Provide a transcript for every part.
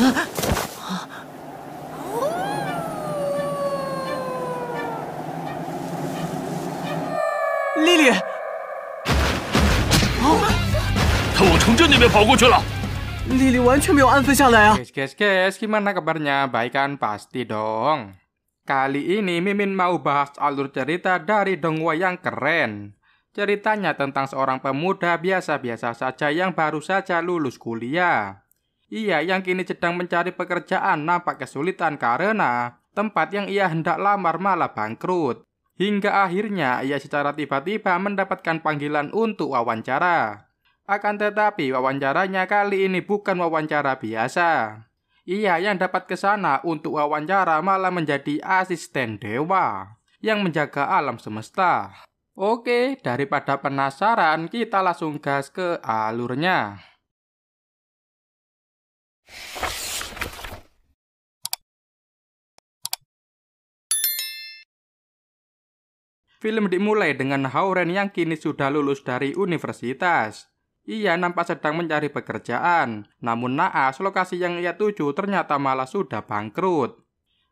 莉莉，他往城镇那边跑过去了。莉莉完全没有安分下来啊！ Guys, gimana kabarnya? Baik kan? Pasti dong. Kali ini Mimin mau bahas alur cerita dari dongwei yang keren. Ceritanya tentang seorang pemuda biasa-biasa saja yang baru saja lulus kuliah. Ia yang kini sedang mencari pekerjaan nampak kesulitan karena tempat yang ia hendak lamar malah bangkrut. Hingga akhirnya ia secara tiba-tiba mendapatkan panggilan untuk wawancara. Akan tetapi wawancaranya kali ini bukan wawancara biasa. Ia yang dapat ke sana untuk wawancara malah menjadi asisten dewa yang menjaga alam semesta. Oke, daripada penasaran, kita langsung gas ke alurnya. Film dimulai dengan Hao-Ren yang kini sudah lulus dari universitas. Ia nampak sedang mencari pekerjaan, namun naas lokasi yang ia tuju ternyata malah sudah bangkrut.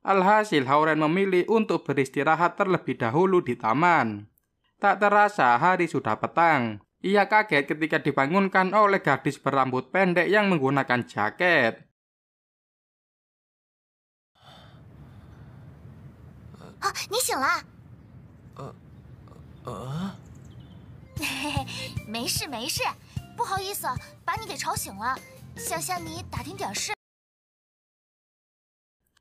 Alhasil Hao-Ren memilih untuk beristirahat terlebih dahulu di taman. Tak terasa hari sudah petang. Ia kaget ketika dibangunkan oleh gadis berambut pendek yang menggunakan jaket. 啊，你醒了？没事没事，不好意思，把你给吵醒了，想向你打听点事。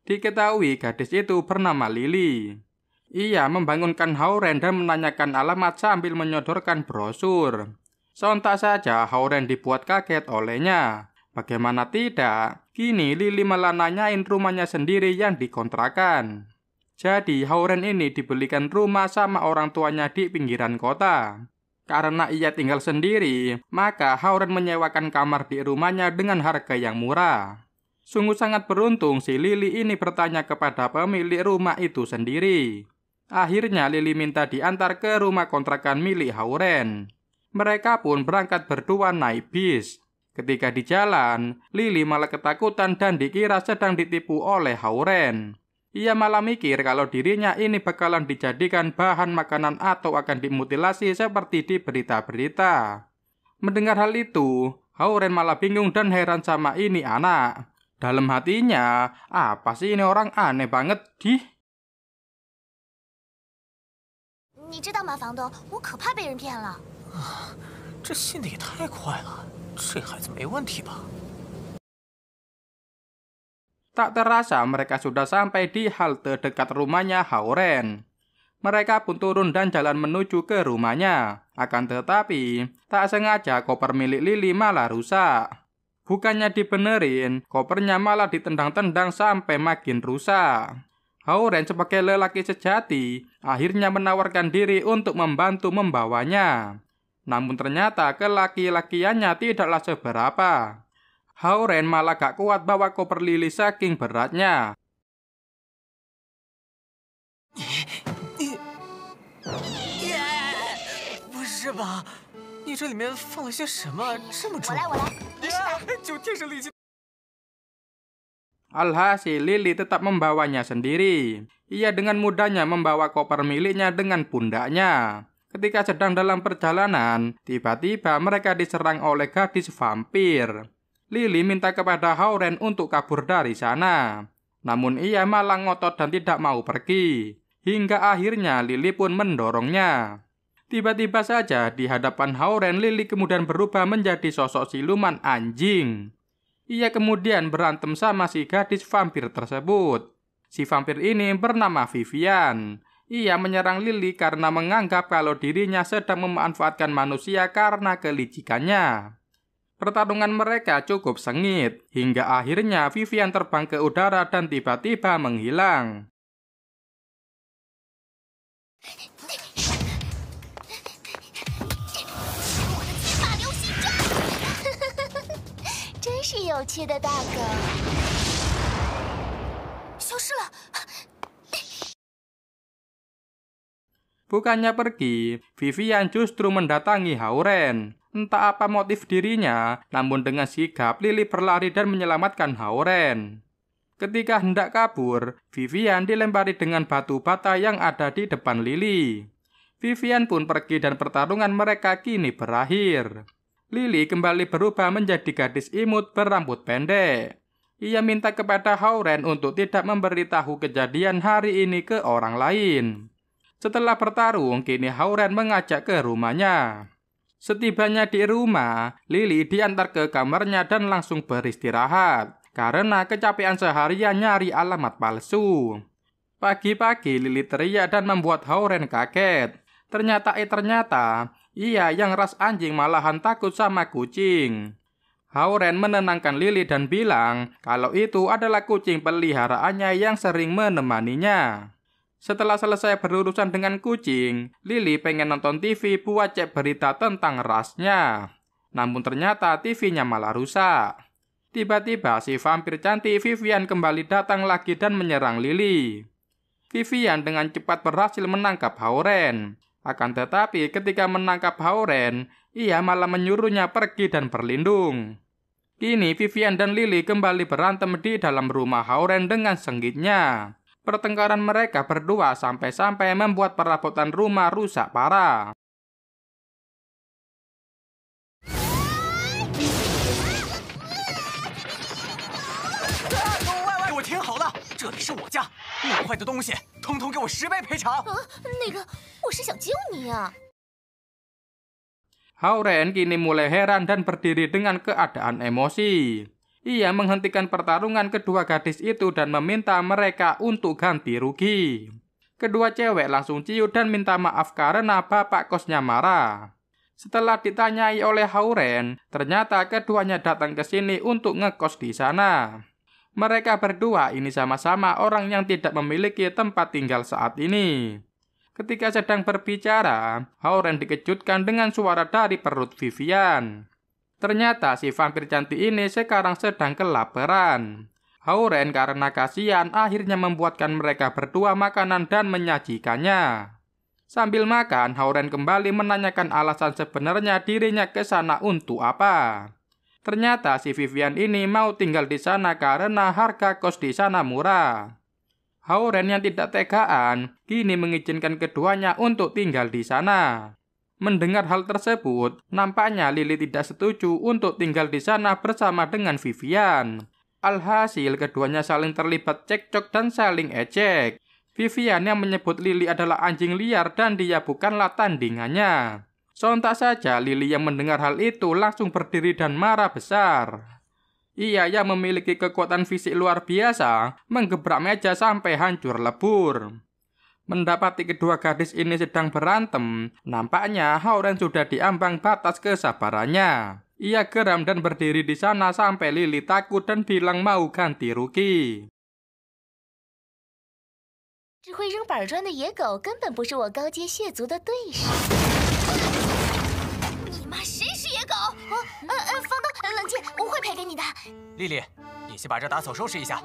Diketahui gadis itu bernama Lily. Ia membangunkan Hao-Ren dan menanyakan alamat sambil menyodorkan brosur. Sontak saja Hao-Ren dibuat kaget olehnya. Bagaimana tidak, kini Lily malah nanyain rumahnya sendiri yang dikontrakan. Jadi Hao-Ren ini dibelikan rumah sama orang tuanya di pinggiran kota. Karena ia tinggal sendiri, maka Hao-Ren menyewakan kamar di rumahnya dengan harga yang murah. Sungguh sangat beruntung si Lily ini bertanya kepada pemilik rumah itu sendiri. Akhirnya Lily minta diantar ke rumah kontrakan milik Hao-Ren. Mereka pun berangkat berdua naik bis. Ketika di jalan, Lily malah ketakutan dan dikira sedang ditipu oleh Hao-Ren. Ia malah mikir kalau dirinya ini bakalan dijadikan bahan makanan atau akan dimutilasi seperti di berita-berita. Mendengar hal itu, Hao-Ren malah bingung dan heran sama ini anak. Dalam hatinya, apa sih ini orang aneh banget, dih? 你知道吗，房东？我可怕被人骗了。这信的也太快了，这孩子没问题吧？ Tak terasa mereka sudah sampai di halte dekat rumahnya Hao-Ren. Mereka pun turun dan jalan menuju ke rumahnya. Akan tetapi, tak sengaja koper milik Lily malah rusak. Bukannya dibenerin, kopernya malah ditendang-tendang sampai makin rusak. Hao-Ren sebagai lelaki sejati, akhirnya menawarkan diri untuk membantu membawanya. Namun ternyata kelaki-lakiannya tidaklah seberapa. Hao-Ren malah gak kuat bawa koper Lily saking beratnya. 不是吧？你这里面放了些什么这么重？我来，没事的。就天生力气。 Alhasil Lily tetap membawanya sendiri. Ia dengan mudahnya membawa koper miliknya dengan pundaknya. Ketika sedang dalam perjalanan, tiba-tiba mereka diserang oleh gadis vampir. Lily minta kepada Hao-Ren untuk kabur dari sana. Namun ia malah ngotot dan tidak mau pergi. Hingga akhirnya Lily pun mendorongnya. Tiba-tiba saja di hadapan Hao-Ren, Lily kemudian berubah menjadi sosok siluman anjing. Ia kemudian berantem sama si gadis vampir tersebut. Si vampir ini bernama Vivian. Ia menyerang Lily karena menganggap kalau dirinya sedang memanfaatkan manusia karena kelicikannya. Pertarungan mereka cukup sengit, hingga akhirnya Vivian terbang ke udara dan tiba-tiba menghilang. 真是有趣的大狗。消失了。 Bukannya pergi, Vivian justru mendatangi Hao-Ren. Entah apa motif dirinya, namun dengan sigap Lily berlari dan menyelamatkan Hao-Ren. Ketika hendak kabur, Vivian dilempari dengan batu bata yang ada di depan Lily. Vivian pun pergi dan pertarungan mereka kini berakhir. Lily kembali berubah menjadi gadis imut berambut pendek. Ia minta kepada Hao-Ren untuk tidak memberitahu kejadian hari ini ke orang lain. Setelah bertarung, kini Hao-Ren mengajak ke rumahnya. Setibanya di rumah, Lily diantar ke kamarnya dan langsung beristirahat karena kecapean seharian nyari alamat palsu. Pagi-pagi Lily teriak dan membuat Hao-Ren kaget. Ternyata ia yang ras anjing malahan takut sama kucing. Hao-Ren menenangkan Lily dan bilang kalau itu adalah kucing peliharaannya yang sering menemaninya. Setelah selesai berurusan dengan kucing, Lily pengen nonton TV buat cek berita tentang rasnya. Namun ternyata TV-nya malah rusak. Tiba-tiba si vampir cantik Vivian kembali datang lagi dan menyerang Lily. Vivian dengan cepat berhasil menangkap Hao-Ren. Akan tetapi ketika menangkap Hao-Ren, ia malah menyuruhnya pergi dan berlindung. Kini Vivian dan Lily kembali berantem di dalam rumah Hao-Ren dengan senggitnya. Pertengkaran mereka berdua sampai-sampai membuat perabotan rumah rusak parah. 给我听好了，这里是我家，弄坏的东西通通给我10倍赔偿。那个，我是想救你呀。 Hao-Ren kini mulai heran dan berdiri dengan keadaan emosi. Ia menghentikan pertarungan kedua gadis itu dan meminta mereka untuk ganti rugi. Kedua cewek langsung ciut dan minta maaf karena bapak kosnya marah. Setelah ditanyai oleh Hao-Ren, ternyata keduanya datang ke sini untuk ngekos di sana. Mereka berdua ini sama-sama orang yang tidak memiliki tempat tinggal saat ini. Ketika sedang berbicara, Hao-Ren dikejutkan dengan suara dari perut Vivian. Ternyata si vampir cantik ini sekarang sedang kelaparan. Hao-Ren karena kasihan akhirnya membuatkan mereka berdua makanan dan menyajikannya. Sambil makan, Hao-Ren kembali menanyakan alasan sebenarnya dirinya ke sana untuk apa. Ternyata si Vivian ini mau tinggal di sana karena harga kos di sana murah. Hao-Ren yang tidak tegaan kini mengizinkan keduanya untuk tinggal di sana. Mendengar hal tersebut, nampaknya Lily tidak setuju untuk tinggal di sana bersama dengan Vivian. Alhasil keduanya saling terlibat cekcok dan saling ejek. Vivian yang menyebut Lily adalah anjing liar dan dia bukanlah tandingannya. Sontak saja Lily yang mendengar hal itu langsung berdiri dan marah besar. Ia yang memiliki kekuatan fisik luar biasa, menggebrak meja sampai hancur lebur. Mendapati kedua gadis ini sedang berantem, nampaknya Hao-Ren sudah diambang batas kesabarannya. Ia geram dan berdiri di sana sampai Lily takut dan bilang mau ganti rugi. 只会扔板砖的野狗根本不是我高阶血族的对手。你妈谁是野狗？房东，冷静，我会赔给你的。丽丽，你先把这打扫收拾一下。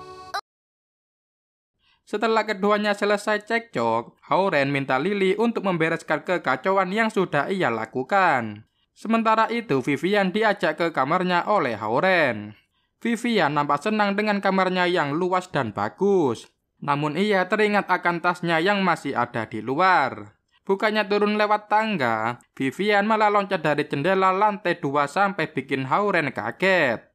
Setelah keduanya selesai cekcok, Hao-Ren minta Lily untuk membereskan kekacauan yang sudah ia lakukan. Sementara itu, Vivian diajak ke kamarnya oleh Hao-Ren. Vivian nampak senang dengan kamarnya yang luas dan bagus. Namun ia teringat akan tasnya yang masih ada di luar. Bukannya turun lewat tangga, Vivian malah loncat dari jendela lantai 2 sampai bikin Hao-Ren kaget.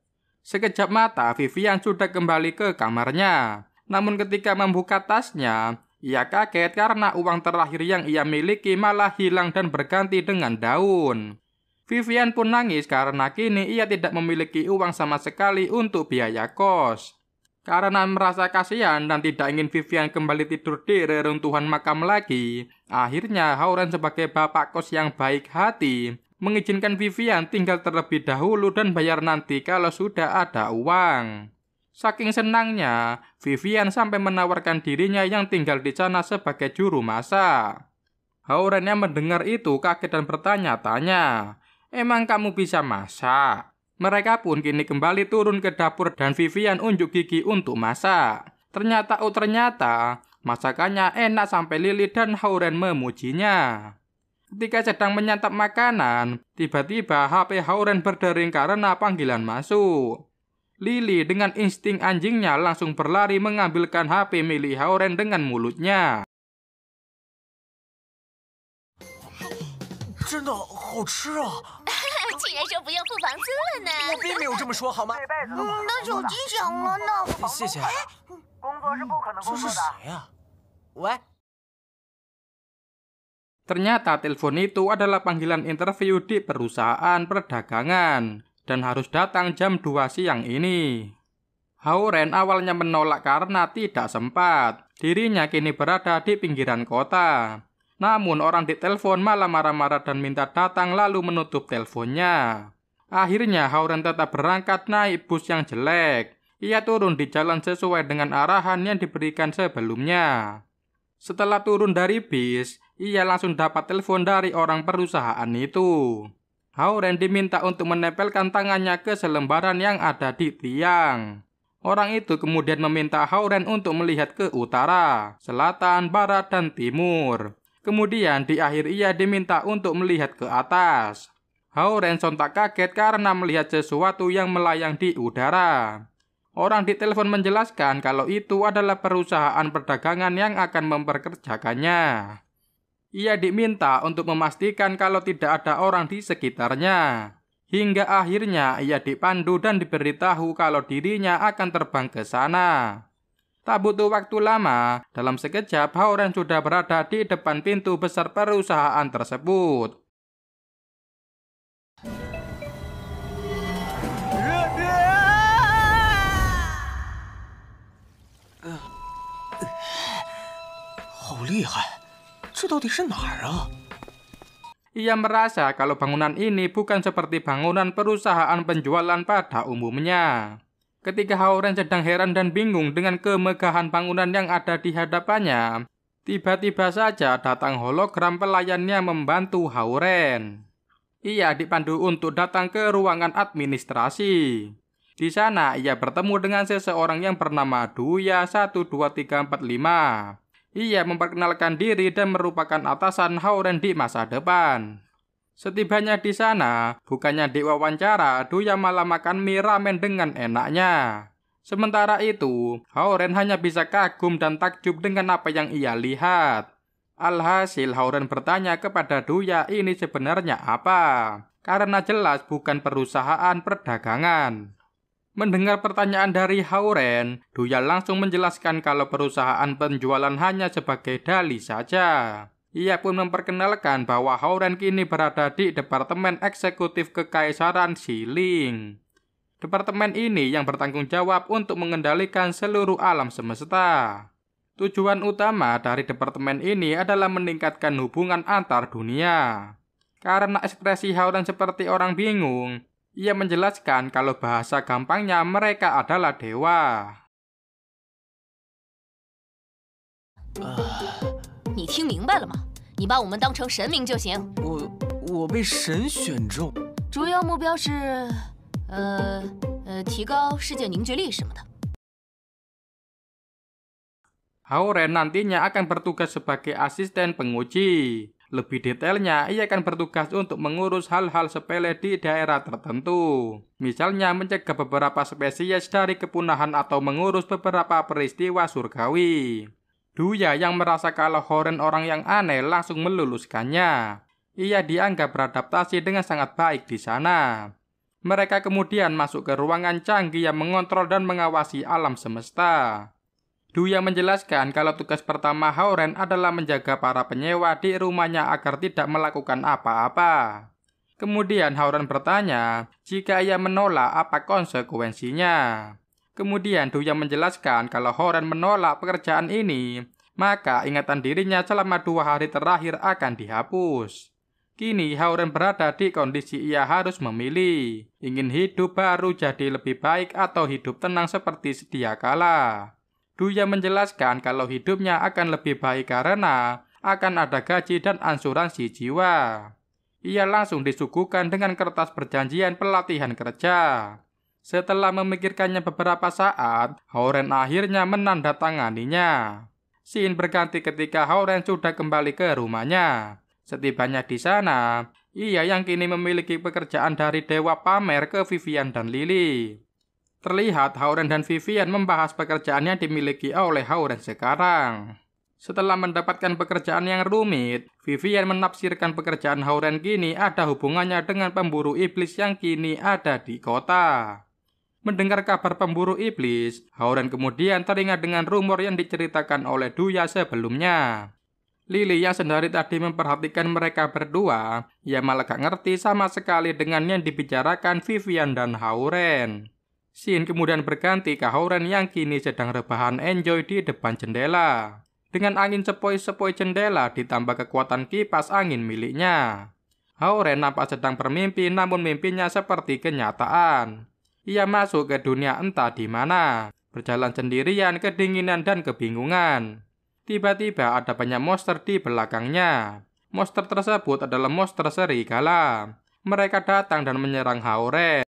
Sekejap mata, Vivian sudah kembali ke kamarnya. Namun ketika membuka tasnya, ia kaget karena uang terakhir yang ia miliki malah hilang dan berganti dengan daun. Vivian pun nangis karena kini ia tidak memiliki uang sama sekali untuk biaya kos. Karena merasa kasihan dan tidak ingin Vivian kembali tidur di reruntuhan makam lagi, akhirnya Hao-Ren sebagai bapak kos yang baik hati mengizinkan Vivian tinggal terlebih dahulu dan bayar nanti kalau sudah ada uang. Saking senangnya, Vivian sampai menawarkan dirinya yang tinggal di sana sebagai juru masak. Hao-Ren yang mendengar itu kaget dan bertanya-tanya, "Emang kamu bisa masak?" Mereka pun kini kembali turun ke dapur dan Vivian unjuk gigi untuk masak. Ternyata masakannya enak sampai Lily dan Hao-Ren memujinya. Ketika sedang menyantap makanan, tiba-tiba HP Hao-Ren berdering karena panggilan masuk. Lily dengan insting anjingnya langsung berlari mengambilkan HP milik Hao-Ren dengan mulutnya. 真的好吃啊！竟然说不用付房租了呢！我并没有这么说好吗？那手机响了呢。谢谢。工作是不可能这是工作的。谁呀？喂， Ternyata telepon itu adalah panggilan interview di perusahaan perdagangan dan harus datang jam 2 siang ini. Hao-Ren awalnya menolak karena tidak sempat. Dirinya kini berada di pinggiran kota. Namun orang di telepon malah marah-marah dan minta datang lalu menutup teleponnya. Akhirnya Hao-Ren tetap berangkat naik bus yang jelek. Ia turun di jalan sesuai dengan arahan yang diberikan sebelumnya. Setelah turun dari bis, ia langsung dapat telepon dari orang perusahaan itu. Hao-Ren diminta untuk menempelkan tangannya ke selembaran yang ada di tiang. Orang itu kemudian meminta Hao-Ren untuk melihat ke utara, selatan, barat, dan timur. Kemudian di akhir ia diminta untuk melihat ke atas. Hao-Ren sontak kaget karena melihat sesuatu yang melayang di udara. Orang di telepon menjelaskan kalau itu adalah perusahaan perdagangan yang akan memperkerjakannya. Ia diminta untuk memastikan kalau tidak ada orang di sekitarnya. Hingga akhirnya ia dipandu dan diberitahu kalau dirinya akan terbang ke sana. Tak butuh waktu lama, dalam sekejap Hao-Ren sudah berada di depan pintu besar perusahaan tersebut. Ia merasa kalau bangunan ini bukan seperti bangunan perusahaan penjualan pada umumnya. Ketika Hao-Ren sedang heran dan bingung dengan kemegahan bangunan yang ada di hadapannya, tiba-tiba saja datang hologram pelayan yang membantu Hao-Ren. Ia dipandu untuk datang ke ruangan administrasi. Di sana ia bertemu dengan seseorang yang bernama Duya 12345. Ia memperkenalkan diri dan merupakan atasan Hao-Ren di masa depan. Setibanya di sana, bukannya diwawancara, Duya malah makan mie ramen dengan enaknya. Sementara itu, Hao-Ren hanya bisa kagum dan takjub dengan apa yang ia lihat. Alhasil Hao-Ren bertanya kepada Duya ini sebenarnya apa, karena jelas bukan perusahaan perdagangan. Mendengar pertanyaan dari Hao-Ren, Duya langsung menjelaskan kalau perusahaan penjualan hanya sebagai dalih saja. Ia pun memperkenalkan bahwa Hao-Ren kini berada di Departemen Eksekutif Kekaisaran Xiling. Departemen ini yang bertanggung jawab untuk mengendalikan seluruh alam semesta. Tujuan utama dari departemen ini adalah meningkatkan hubungan antar dunia. Karena ekspresi Hao-Ren seperti orang bingung, ia menjelaskan kalau bahasa gampangnya mereka adalah dewa. 你听明白了吗？你把我们当成神明就行。我被神选中，主要目标是，提高世界凝聚力什么的。 Hao-Ren nantinya akan bertugas sebagai asisten penguji. Lebih detailnya, ia akan bertugas untuk mengurus hal-hal sepele di daerah tertentu. Misalnya mencegah beberapa spesies dari kepunahan atau mengurus beberapa peristiwa surgawi. Duya yang merasa kalau Hao-Ren orang yang aneh langsung meluluskannya. Ia dianggap beradaptasi dengan sangat baik di sana. Mereka kemudian masuk ke ruangan canggih yang mengontrol dan mengawasi alam semesta. Duya menjelaskan kalau tugas pertama Hao-Ren adalah menjaga para penyewa di rumahnya agar tidak melakukan apa-apa. Kemudian Hao-Ren bertanya jika ia menolak apa konsekuensinya. Kemudian Duya menjelaskan kalau Hao-Ren menolak pekerjaan ini, maka ingatan dirinya selama 2 hari terakhir akan dihapus. Kini Hao-Ren berada di kondisi ia harus memilih, ingin hidup baru jadi lebih baik atau hidup tenang seperti sedia kala. Duya menjelaskan kalau hidupnya akan lebih baik karena akan ada gaji dan asuransi jiwa. Ia langsung disuguhkan dengan kertas perjanjian pelatihan kerja. Setelah memikirkannya beberapa saat, Hao-Ren akhirnya menandatanganinya. Scene berganti ketika Hao-Ren sudah kembali ke rumahnya. Setibanya di sana, ia yang kini memiliki pekerjaan dari dewa pamer ke Vivian dan Lily. Terlihat Hao-Ren dan Vivian membahas pekerjaan yang dimiliki oleh Hao-Ren sekarang. Setelah mendapatkan pekerjaan yang rumit, Vivian menafsirkan pekerjaan Hao-Ren kini ada hubungannya dengan pemburu iblis yang kini ada di kota. Mendengar kabar pemburu iblis, Hao-Ren kemudian teringat dengan rumor yang diceritakan oleh Duya sebelumnya. Lily yang sendiri tadi memperhatikan mereka berdua, ia malah gak ngerti sama sekali dengan yang dibicarakan Vivian dan Hao-Ren. Scene kemudian berganti ke Hao-Ren yang kini sedang rebahan enjoy di depan jendela. Dengan angin sepoi-sepoi jendela ditambah kekuatan kipas angin miliknya. Hao-Ren nampak sedang bermimpi namun mimpinya seperti kenyataan. Ia masuk ke dunia entah di mana, berjalan sendirian, kedinginan dan kebingungan. Tiba-tiba ada banyak monster di belakangnya. Monster tersebut adalah monster serigala. Mereka datang dan menyerang Hao-Ren.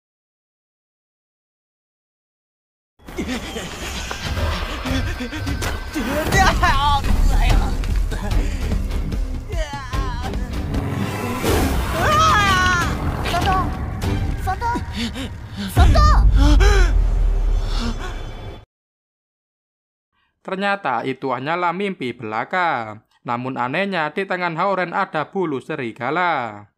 Ternyata itu hanyalah mimpi belaka. Namun anehnya di tangan Hao-Ren ada bulu serigala.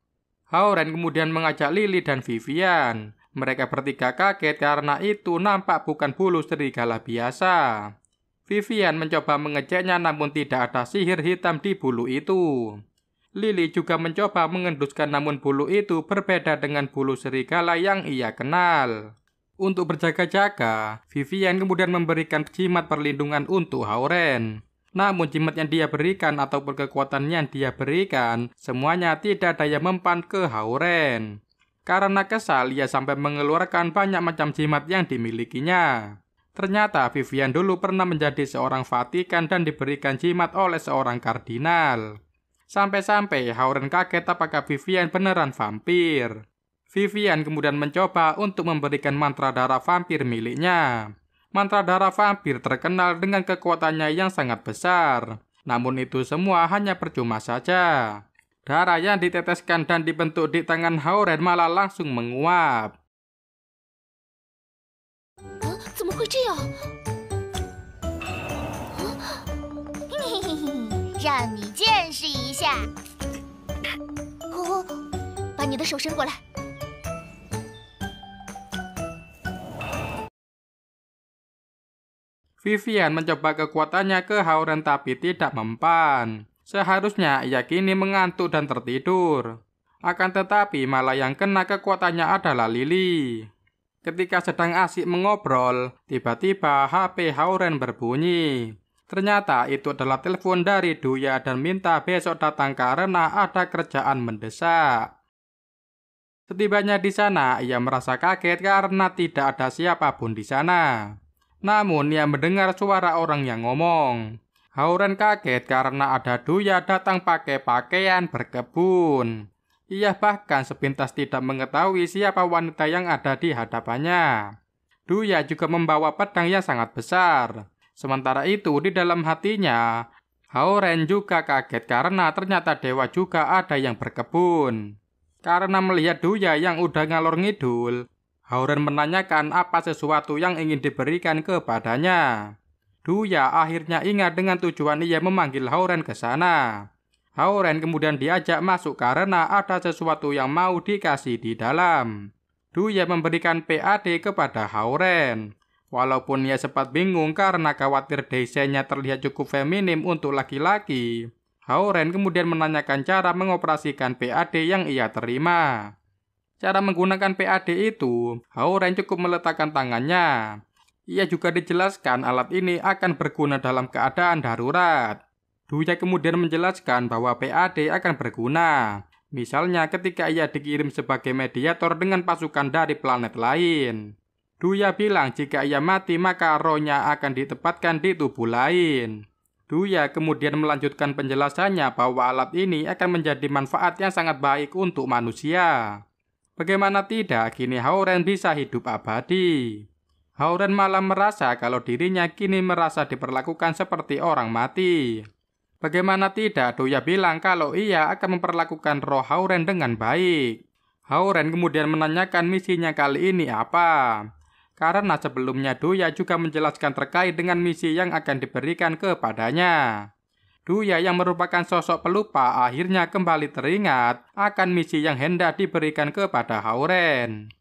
Hao-Ren kemudian mengajak Lily dan Vivian. Mereka bertiga kaget karena itu nampak bukan bulu serigala biasa. Vivian mencoba mengeceknya namun tidak ada sihir hitam di bulu itu. Lily juga mencoba mengenduskan namun bulu itu berbeda dengan bulu serigala yang ia kenal. Untuk berjaga-jaga, Vivian kemudian memberikan jimat perlindungan untuk Hao-Ren. Namun jimat yang dia berikan ataupun kekuatan yang dia berikan, semuanya tidak ada yang mempan ke Hao-Ren. Karena kesal, ia sampai mengeluarkan banyak macam jimat yang dimilikinya. Ternyata Vivian dulu pernah menjadi seorang Vatikan dan diberikan jimat oleh seorang kardinal. Sampai-sampai Hao-Ren kaget apakah Vivian beneran vampir. Vivian kemudian mencoba untuk memberikan mantra darah vampir miliknya. Mantra darah vampir terkenal dengan kekuatannya yang sangat besar. Namun itu semua hanya percuma saja. Darah yang diteteskan dan dibentuk di tangan Hao-Ren malah langsung menguap. 怎么会这样？让你见识一下。哦，把你的手伸过来。 Vivian mencoba kekuatannya ke Hao-Ren tapi tidak mempan. Seharusnya ia kini mengantuk dan tertidur. Akan tetapi malah yang kena kekuatannya adalah Lily. Ketika sedang asik mengobrol, tiba-tiba HP Hao-Ren berbunyi. Ternyata itu adalah telepon dari Duya dan minta besok datang karena ada kerjaan mendesak. Setibanya di sana, ia merasa kaget karena tidak ada siapapun di sana. Namun ia mendengar suara orang yang ngomong. Hao-Ren kaget karena ada Duya datang pakai pakaian berkebun. Ia bahkan sepintas tidak mengetahui siapa wanita yang ada di hadapannya. Duya juga membawa pedang yang sangat besar. Sementara itu di dalam hatinya, Hao-Ren juga kaget karena ternyata dewa juga ada yang berkebun. Karena melihat Duya yang udah ngalor ngidul, Hao-Ren menanyakan apa sesuatu yang ingin diberikan kepadanya. Duya akhirnya ingat dengan tujuan ia memanggil Hao-Ren ke sana. Hao-Ren kemudian diajak masuk karena ada sesuatu yang mau dikasih di dalam. Duya memberikan PAD kepada Hao-Ren. Walaupun ia sempat bingung karena khawatir desainnya terlihat cukup feminim untuk laki-laki, Hao-Ren kemudian menanyakan cara mengoperasikan PAD yang ia terima. Cara menggunakan PAD itu, Hao-Ren cukup meletakkan tangannya. Ia juga dijelaskan alat ini akan berguna dalam keadaan darurat. Duya kemudian menjelaskan bahwa PAD akan berguna. Misalnya ketika ia dikirim sebagai mediator dengan pasukan dari planet lain. Duya bilang jika ia mati maka rohnya akan ditempatkan di tubuh lain. Duya kemudian melanjutkan penjelasannya bahwa alat ini akan menjadi manfaat yang sangat baik untuk manusia. Bagaimana tidak, kini Hao-Ren bisa hidup abadi. Hao-Ren malah merasa kalau dirinya kini merasa diperlakukan seperti orang mati. Bagaimana tidak, Duya bilang kalau ia akan memperlakukan roh Hauren dengan baik. Hauren kemudian menanyakan misinya kali ini apa. Karena sebelumnya Duya juga menjelaskan terkait dengan misi yang akan diberikan kepadanya. Duya yang merupakan sosok pelupa akhirnya kembali teringat akan misi yang hendak diberikan kepada Hauren.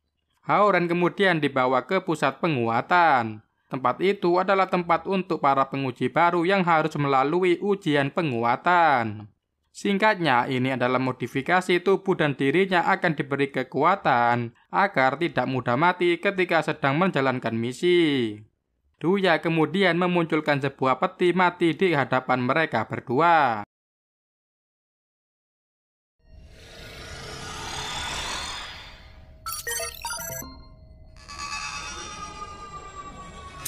Hauren kemudian dibawa ke pusat penguatan. Tempat itu adalah tempat untuk para penguji baru yang harus melalui ujian penguatan. Singkatnya, ini adalah modifikasi tubuh dan dirinya akan diberi kekuatan agar tidak mudah mati ketika sedang menjalankan misi. Duya kemudian memunculkan sebuah peti mati di hadapan mereka berdua.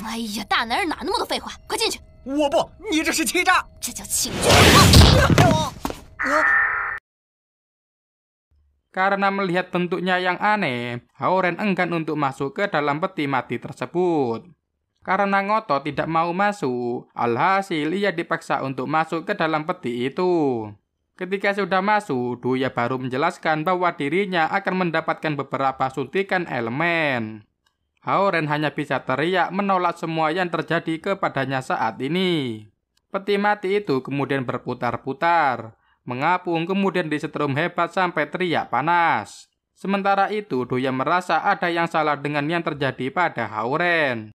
哎呀，大男人哪那么多废话？快进去！我不，你这是欺诈！这叫请求。 Karena melihat bentuknya yang aneh, Hauren enggan untuk masuk ke dalam peti mati tersebut. Karena ngotot tidak mau masuk, alhasil ia dipaksa untuk masuk ke dalam peti itu. Ketika sudah masuk, Duya baru menjelaskan bahwa dirinya akan mendapatkan beberapa suntikan elemen. Hauren hanya bisa teriak menolak semua yang terjadi kepadanya saat ini. Peti mati itu kemudian berputar-putar, mengapung kemudian disetrum hebat sampai teriak panas. Sementara itu, Duya merasa ada yang salah dengan yang terjadi pada Hauren.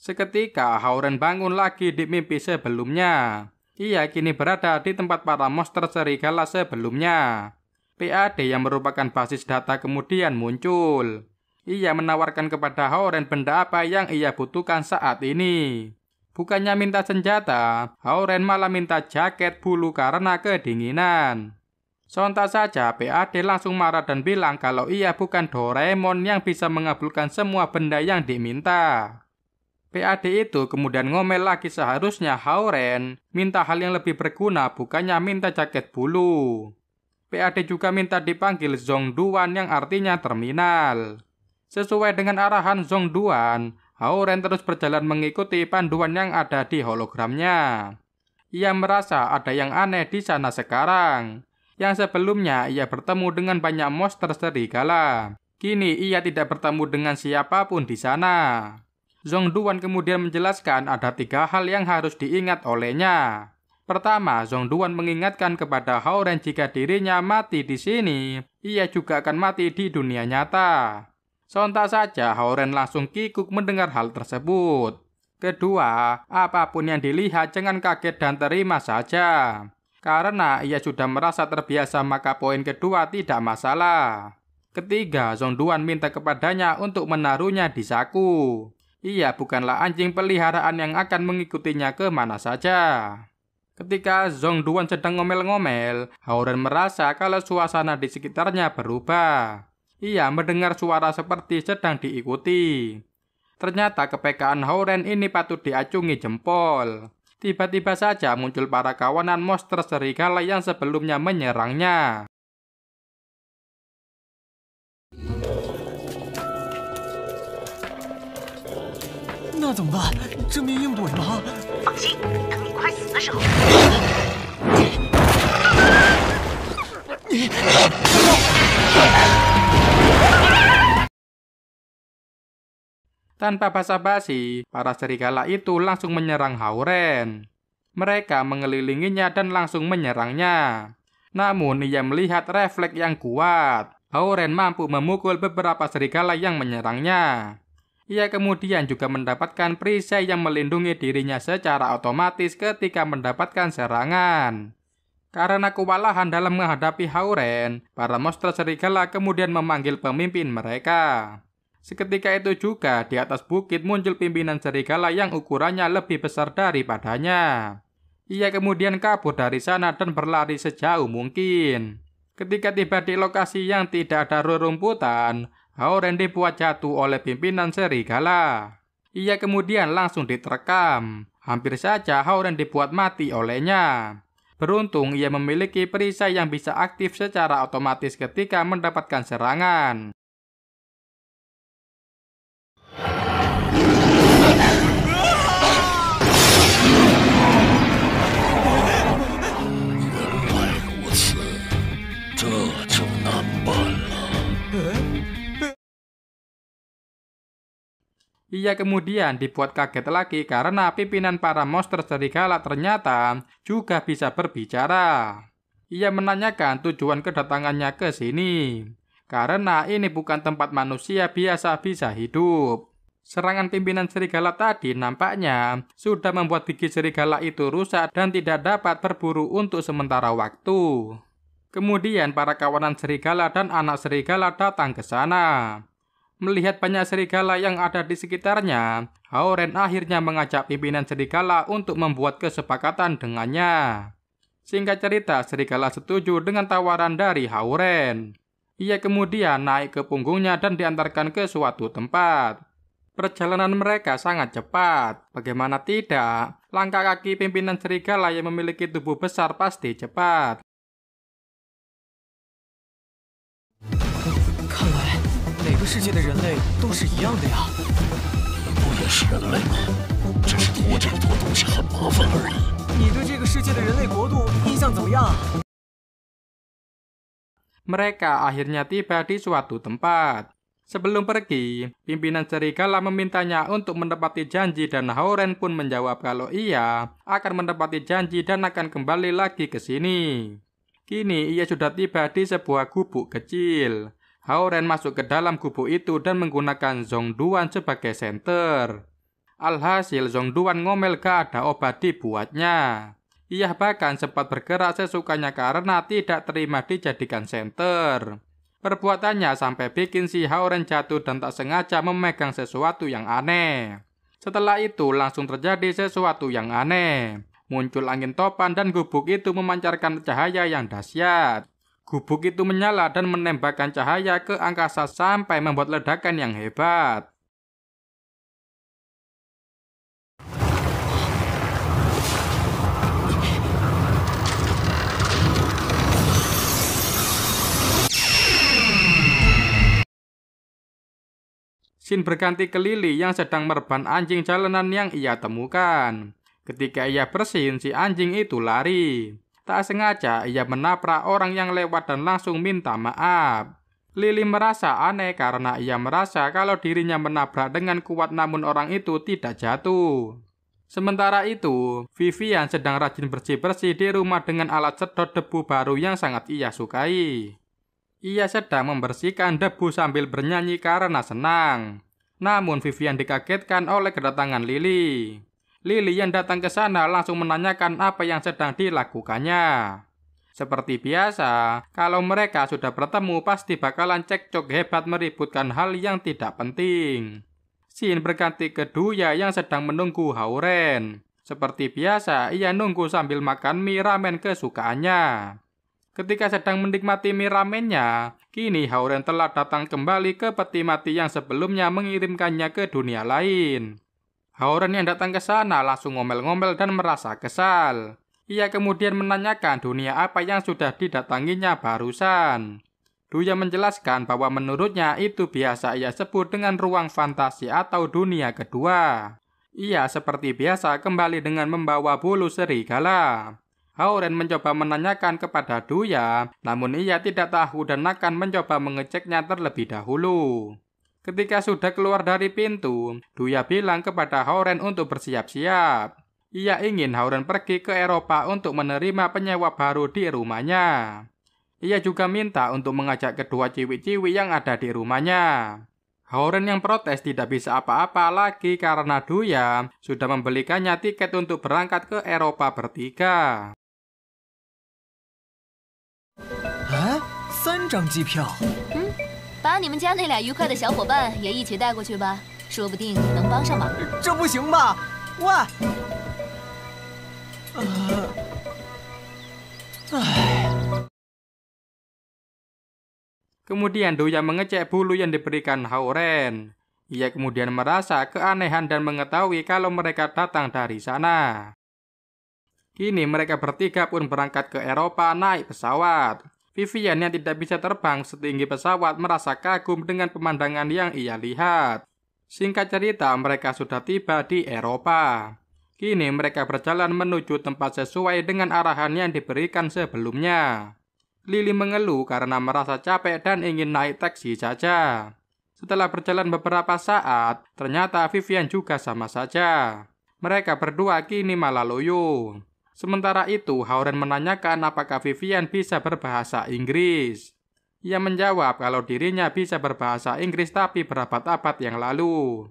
Seketika Hauren bangun lagi di mimpi sebelumnya. Ia kini berada di tempat para monster serigala sebelumnya. PAD yang merupakan basis data kemudian muncul. Ia menawarkan kepada Hauren benda apa yang ia butuhkan saat ini. Bukannya minta senjata, Hauren malah minta jaket bulu karena kedinginan. Sontak saja PAD langsung marah dan bilang kalau ia bukan Doraemon yang bisa mengabulkan semua benda yang diminta. PAD itu kemudian ngomel lagi seharusnya Hauren minta hal yang lebih berguna bukannya minta jaket bulu. PAD juga minta dipanggil Zongduan yang artinya terminal. Sesuai dengan arahan Zongduan, Hauren terus berjalan mengikuti panduan yang ada di hologramnya. Ia merasa ada yang aneh di sana sekarang. Yang sebelumnya ia bertemu dengan banyak monster serigala. Kini ia tidak bertemu dengan siapapun di sana. Zongduan kemudian menjelaskan ada 3 hal yang harus diingat olehnya. Pertama, Zongduan mengingatkan kepada Hauren jika dirinya mati di sini, ia juga akan mati di dunia nyata. Sontak saja Hauren langsung kikuk mendengar hal tersebut. Kedua, apapun yang dilihat jangan kaget dan terima saja. Karena ia sudah merasa terbiasa maka poin kedua tidak masalah. Ketiga, Zongduan minta kepadanya untuk menaruhnya di saku. Ia bukanlah anjing peliharaan yang akan mengikutinya kemana saja. Ketika Zongduan sedang ngomel-ngomel, Hauren merasa kalau suasana di sekitarnya berubah. Ia mendengar suara seperti sedang diikuti. Ternyata kepekaan Hauren ini patut diacungi jempol. Tiba-tiba saja muncul para kawanan monster serigala yang sebelumnya menyerangnya. 那怎么办？这命硬怼吗？放心，等你快死的时候， Tanpa basa-basi, para serigala itu langsung menyerang Hauren. Mereka mengelilinginya dan langsung menyerangnya. Namun ia melihat refleks yang kuat. Hauren mampu memukul beberapa serigala yang menyerangnya. Ia kemudian juga mendapatkan perisai yang melindungi dirinya secara otomatis ketika mendapatkan serangan. Karena kewalahan dalam menghadapi Hauren, para monster serigala kemudian memanggil pemimpin mereka. Seketika itu juga di atas bukit muncul pimpinan serigala yang ukurannya lebih besar daripadanya. Ia kemudian kabur dari sana dan berlari sejauh mungkin. Ketika tiba di lokasi yang tidak ada rerumputan, Hauren dibuat jatuh oleh pimpinan serigala. Ia kemudian langsung diterkam. Hampir saja Hauren dibuat mati olehnya. Beruntung ia memiliki perisai yang bisa aktif secara otomatis ketika mendapatkan serangan. Ia kemudian dibuat kaget lagi karena pimpinan para monster serigala ternyata juga bisa berbicara. Ia menanyakan tujuan kedatangannya ke sini, karena ini bukan tempat manusia biasa bisa hidup. Serangan pimpinan serigala tadi nampaknya sudah membuat gigi serigala itu rusak dan tidak dapat berburu untuk sementara waktu. Kemudian para kawanan serigala dan anak serigala datang ke sana. Melihat banyak serigala yang ada di sekitarnya, Hauren akhirnya mengajak pimpinan serigala untuk membuat kesepakatan dengannya. Singkat cerita, serigala setuju dengan tawaran dari Hauren. Ia kemudian naik ke punggungnya dan diantarkan ke suatu tempat. Perjalanan mereka sangat cepat. Bagaimana tidak, langkah kaki pimpinan serigala yang memiliki tubuh besar pasti cepat. 每个世界的人类都是一样的呀。你不也是人类吗？只是拖这么多东西很麻烦而已。你对这个世界的人类国度印象怎么样？ Mereka akhirnya tiba di suatu tempat. Sebelum pergi, pimpinan serigala memintanya untuk menepati janji dan Hauren pun menjawab kalau ia akan menepati janji dan akan kembali lagi ke sini. Kini ia sudah tiba di sebuah gubuk kecil. Hauren masuk ke dalam gubuk itu dan menggunakan Zhongduan sebagai senter. Alhasil Zhongduan ngomel gak ada obat dibuatnya. Ia bahkan sempat bergerak sesukanya karena tidak terima dijadikan senter. Perbuatannya sampai bikin si Hauren jatuh dan tak sengaja memegang sesuatu yang aneh. Setelah itu langsung terjadi sesuatu yang aneh. Muncul angin topan dan gubuk itu memancarkan cahaya yang dahsyat. Gubuk itu menyala dan menembakkan cahaya ke angkasa sampai membuat ledakan yang hebat. 'Shin berganti ke Lily yang sedang mereban anjing jalanan yang ia temukan. Ketika ia bersin, si anjing itu lari. Tak sengaja ia menabrak orang yang lewat dan langsung minta maaf. Lily merasa aneh karena ia merasa kalau dirinya menabrak dengan kuat namun orang itu tidak jatuh. Sementara itu, Vivian sedang rajin bersih-bersih di rumah dengan alat sedot debu baru yang sangat ia sukai. Ia sedang membersihkan debu sambil bernyanyi karena senang. Namun Vivian dikagetkan oleh kedatangan Lily. Lily yang datang ke sana langsung menanyakan apa yang sedang dilakukannya. Seperti biasa, kalau mereka sudah bertemu pasti bakalan cekcok hebat meributkan hal yang tidak penting. Shin berganti ke Duya yang sedang menunggu Hauren. Seperti biasa, ia nunggu sambil makan mie ramen kesukaannya. Ketika sedang menikmati mie ramennya, kini Hauren telah datang kembali ke peti mati yang sebelumnya mengirimkannya ke dunia lain. Hauren yang datang ke sana langsung ngomel-ngomel dan merasa kesal. Ia kemudian menanyakan dunia apa yang sudah didatanginya barusan. Duya menjelaskan bahwa menurutnya itu biasa ia sebut dengan ruang fantasi atau dunia kedua. Ia seperti biasa kembali dengan membawa bulu serigala. Hauren mencoba menanyakan kepada Duya, namun ia tidak tahu dan akan mencoba mengeceknya terlebih dahulu. Ketika sudah keluar dari pintu, Duya bilang kepada Hauren untuk bersiap-siap. Ia ingin Hauren pergi ke Eropa untuk menerima penyewa baru di rumahnya. Ia juga minta untuk mengajak kedua ciwi-ciwi yang ada di rumahnya. Hauren yang protes tidak bisa apa-apa lagi karena Duya sudah membelikannya tiket untuk berangkat ke Eropa bertiga. 3张机票。把你们家那俩愉快的小伙伴也一起带过去吧，说不定能帮上忙。这不行吧？喂！Kemudian Duya mengecek bulu yang diberikan Hauren. Ia kemudian merasa keanehan dan mengetahui kalau mereka datang dari sana. Kini mereka bertiga pun berangkat ke Eropa naik pesawat. Vivian yang tidak bisa terbang setinggi pesawat merasa kagum dengan pemandangan yang ia lihat. Singkat cerita, mereka sudah tiba di Eropa. Kini mereka berjalan menuju tempat sesuai dengan arahan yang diberikan sebelumnya. Lily mengeluh karena merasa capek dan ingin naik taksi saja. Setelah berjalan beberapa saat, ternyata Vivian juga sama saja. Mereka berdua kini malah loyo. Sementara itu, Hao-Ren menanyakan apakah Vivian bisa berbahasa Inggris. Ia menjawab kalau dirinya bisa berbahasa Inggris tapi berabad-abad yang lalu.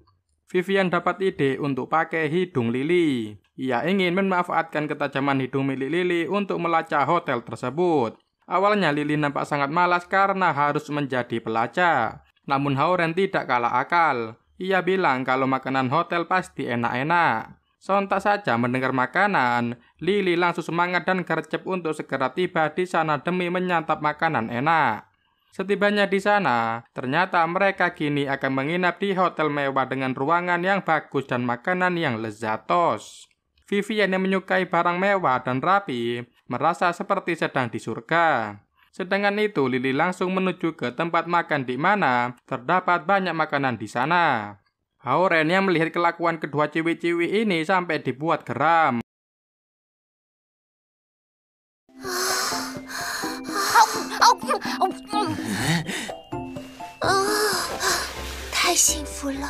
Vivian dapat ide untuk pakai hidung Lily. Ia ingin memanfaatkan ketajaman hidung milik Lily untuk melacak hotel tersebut. Awalnya Lily nampak sangat malas karena harus menjadi pelacak. Namun Hao-Ren tidak kalah akal. Ia bilang kalau makanan hotel pasti enak-enak. Sontak saja mendengar makanan, Lily langsung semangat dan gercep untuk segera tiba di sana demi menyantap makanan enak. Setibanya di sana, ternyata mereka kini akan menginap di hotel mewah dengan ruangan yang bagus dan makanan yang lezatos. Vivian yang menyukai barang mewah dan rapi, merasa seperti sedang di surga. Sedangkan itu, Lily langsung menuju ke tempat makan di mana terdapat banyak makanan di sana. Hao-Ren yang melihat kelakuan kedua ciwi-ciwi ini sampai dibuat geram. 太幸福了！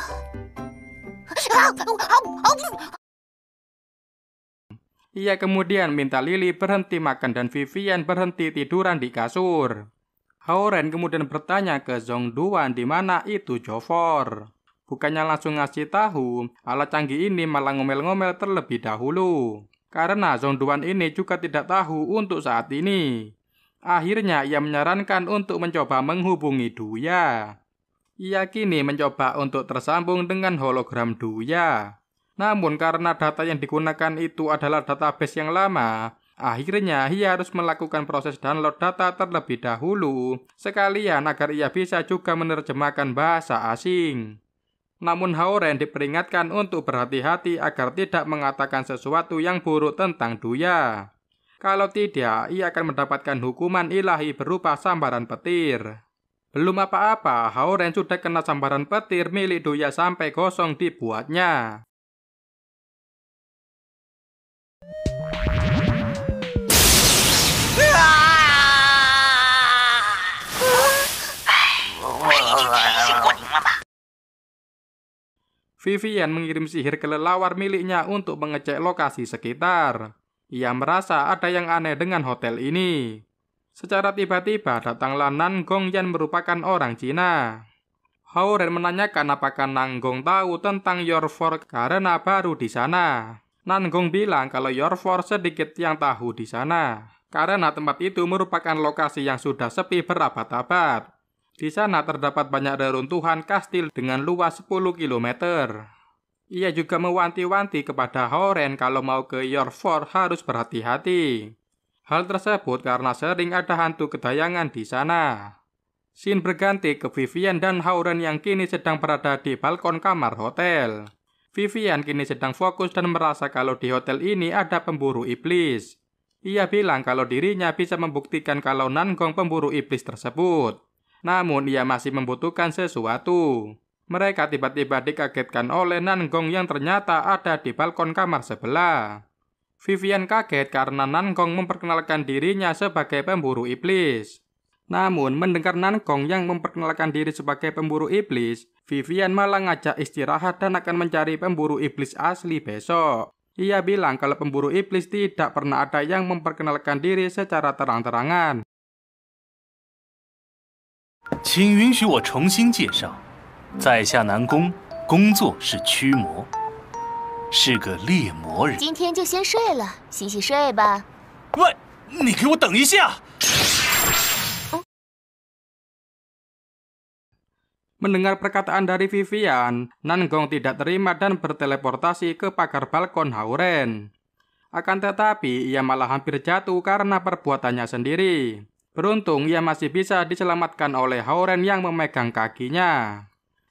Ia kemudian minta Lily berhenti makan dan Vivian berhenti tiduran di kasur. Hao-Ren kemudian bertanya ke Zhong Duan di mana itu Jofor. Bukannya langsung ngasih tahu, alat canggih ini malah ngomel-ngomel terlebih dahulu. Karena Zhong Duan ini juga tidak tahu untuk saat ini. Akhirnya ia menyarankan untuk mencoba menghubungi Duya. Ia kini mencoba untuk tersambung dengan hologram Duya. Namun karena data yang digunakan itu adalah database yang lama, akhirnya ia harus melakukan proses download data terlebih dahulu, sekalian agar ia bisa juga menerjemahkan bahasa asing. Namun Hao-Ren diperingatkan untuk berhati-hati agar tidak mengatakan sesuatu yang buruk tentang Duya. Kalau tidak, ia akan mendapatkan hukuman ilahi berupa sambaran petir. Belum apa-apa, Hao-Ren sudah kena sambaran petir milik Duya sampai gosong dibuatnya. Vivian mengirim sihir kelelawar miliknya untuk mengecek lokasi sekitar. Ia merasa ada yang aneh dengan hotel ini. Secara tiba-tiba datanglah Nangong yang merupakan orang Cina. Hao-Ren menanyakan apakah Nangong tahu tentang Yorfor karena baru di sana. Nangong bilang kalau Yorfor sedikit yang tahu di sana, karena tempat itu merupakan lokasi yang sudah sepi berabad-abad. Di sana terdapat banyak reruntuhan kastil dengan luas 10 km. Ia juga mewanti-wanti kepada Hao-Ren kalau mau ke Yorfor harus berhati-hati. Hal tersebut karena sering ada hantu kedayangan di sana. Scene berganti ke Vivian dan Hao-Ren yang kini sedang berada di balkon kamar hotel. Vivian kini sedang fokus dan merasa kalau di hotel ini ada pemburu iblis. Ia bilang kalau dirinya bisa membuktikan kalau Nangong pemburu iblis tersebut. Namun ia masih membutuhkan sesuatu. Mereka tiba-tiba dikagetkan oleh Nangong yang ternyata ada di balkon kamar sebelah. Vivian kaget karena Nangong memperkenalkan dirinya sebagai pemburu iblis. Namun mendengar Nangong yang memperkenalkan diri sebagai pemburu iblis, Vivian malah ngajak istirahat dan akan mencari pemburu iblis asli besok. Ia bilang kalau pemburu iblis tidak pernah ada yang memperkenalkan diri secara terang-terangan. 请允许我重新介绍，在下南宫，工作是驱魔，是个猎魔人。今天就先睡了，洗洗睡吧。喂，你给我等一下！ Mendengar perkataan dari Vivian, Nangong tidak terima dan berteleportasi ke pagar balkon Hao-Ren. Akan tetapi, ia malah hampir jatuh karena perbuatannya sendiri. Beruntung ia masih bisa diselamatkan oleh Hao-Ren yang memegang kakinya.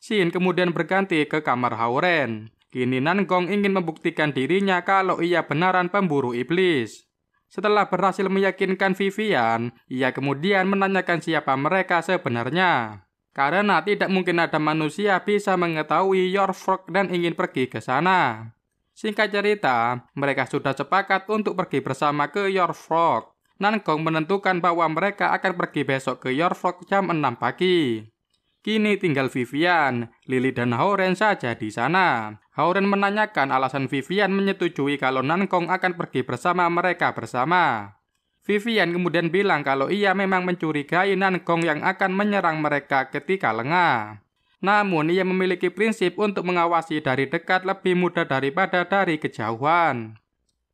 Scene kemudian berganti ke kamar Hao-Ren. Kini Nangong ingin membuktikan dirinya kalau ia benaran pemburu iblis. Setelah berhasil meyakinkan Vivian, ia kemudian menanyakan siapa mereka sebenarnya. Karena tidak mungkin ada manusia bisa mengetahui York dan ingin pergi ke sana. Singkat cerita, mereka sudah sepakat untuk pergi bersama ke York. Nangong menentukan bahwa mereka akan pergi besok ke York jam 6 pagi. Kini tinggal Vivian, Lily dan Hao-Ren saja di sana. Hao-Ren menanyakan alasan Vivian menyetujui kalau Nangong akan pergi bersama mereka bersama. Vivian kemudian bilang kalau ia memang mencurigai Nangong yang akan menyerang mereka ketika lengah. Namun ia memiliki prinsip untuk mengawasi dari dekat lebih mudah daripada dari kejauhan.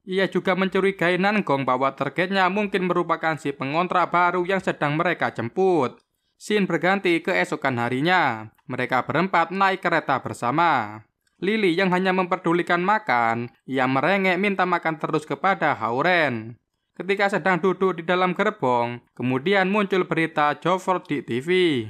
Ia juga mencurigai Nangong bahwa targetnya mungkin merupakan si pengontrak baru yang sedang mereka jemput. Scene berganti keesokan harinya. Mereka berempat naik kereta bersama. Lily yang hanya memperdulikan makan, ia merengek minta makan terus kepada Hao-Ren. Ketika sedang duduk di dalam gerbong, kemudian muncul berita Joford di TV.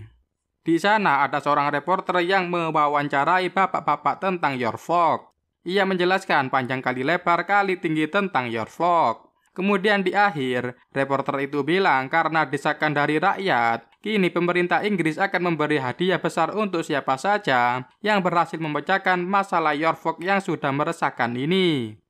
Di sana ada seorang reporter yang mewawancarai bapak-bapak tentang York. Ia menjelaskan panjang kali lebar kali tinggi tentang York. Kemudian di akhir, reporter itu bilang karena desakan dari rakyat, kini pemerintah Inggris akan memberi hadiah besar untuk siapa saja yang berhasil memecahkan masalah York yang sudah meresahkan ini.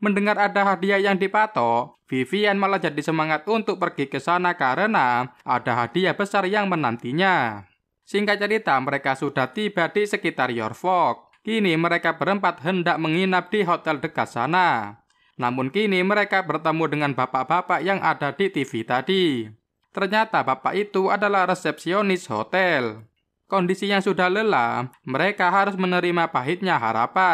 Mendengar ada hadiah yang dipatok, Vivian malah jadi semangat untuk pergi ke sana karena ada hadiah besar yang menantinya. Singkat cerita, mereka sudah tiba di sekitar York. Kini mereka berempat hendak menginap di hotel dekat sana. Namun kini mereka bertemu dengan bapak-bapak yang ada di TV tadi. Ternyata bapak itu adalah resepsionis hotel. Kondisi yang sudah lelah, mereka harus menerima pahitnya harapan.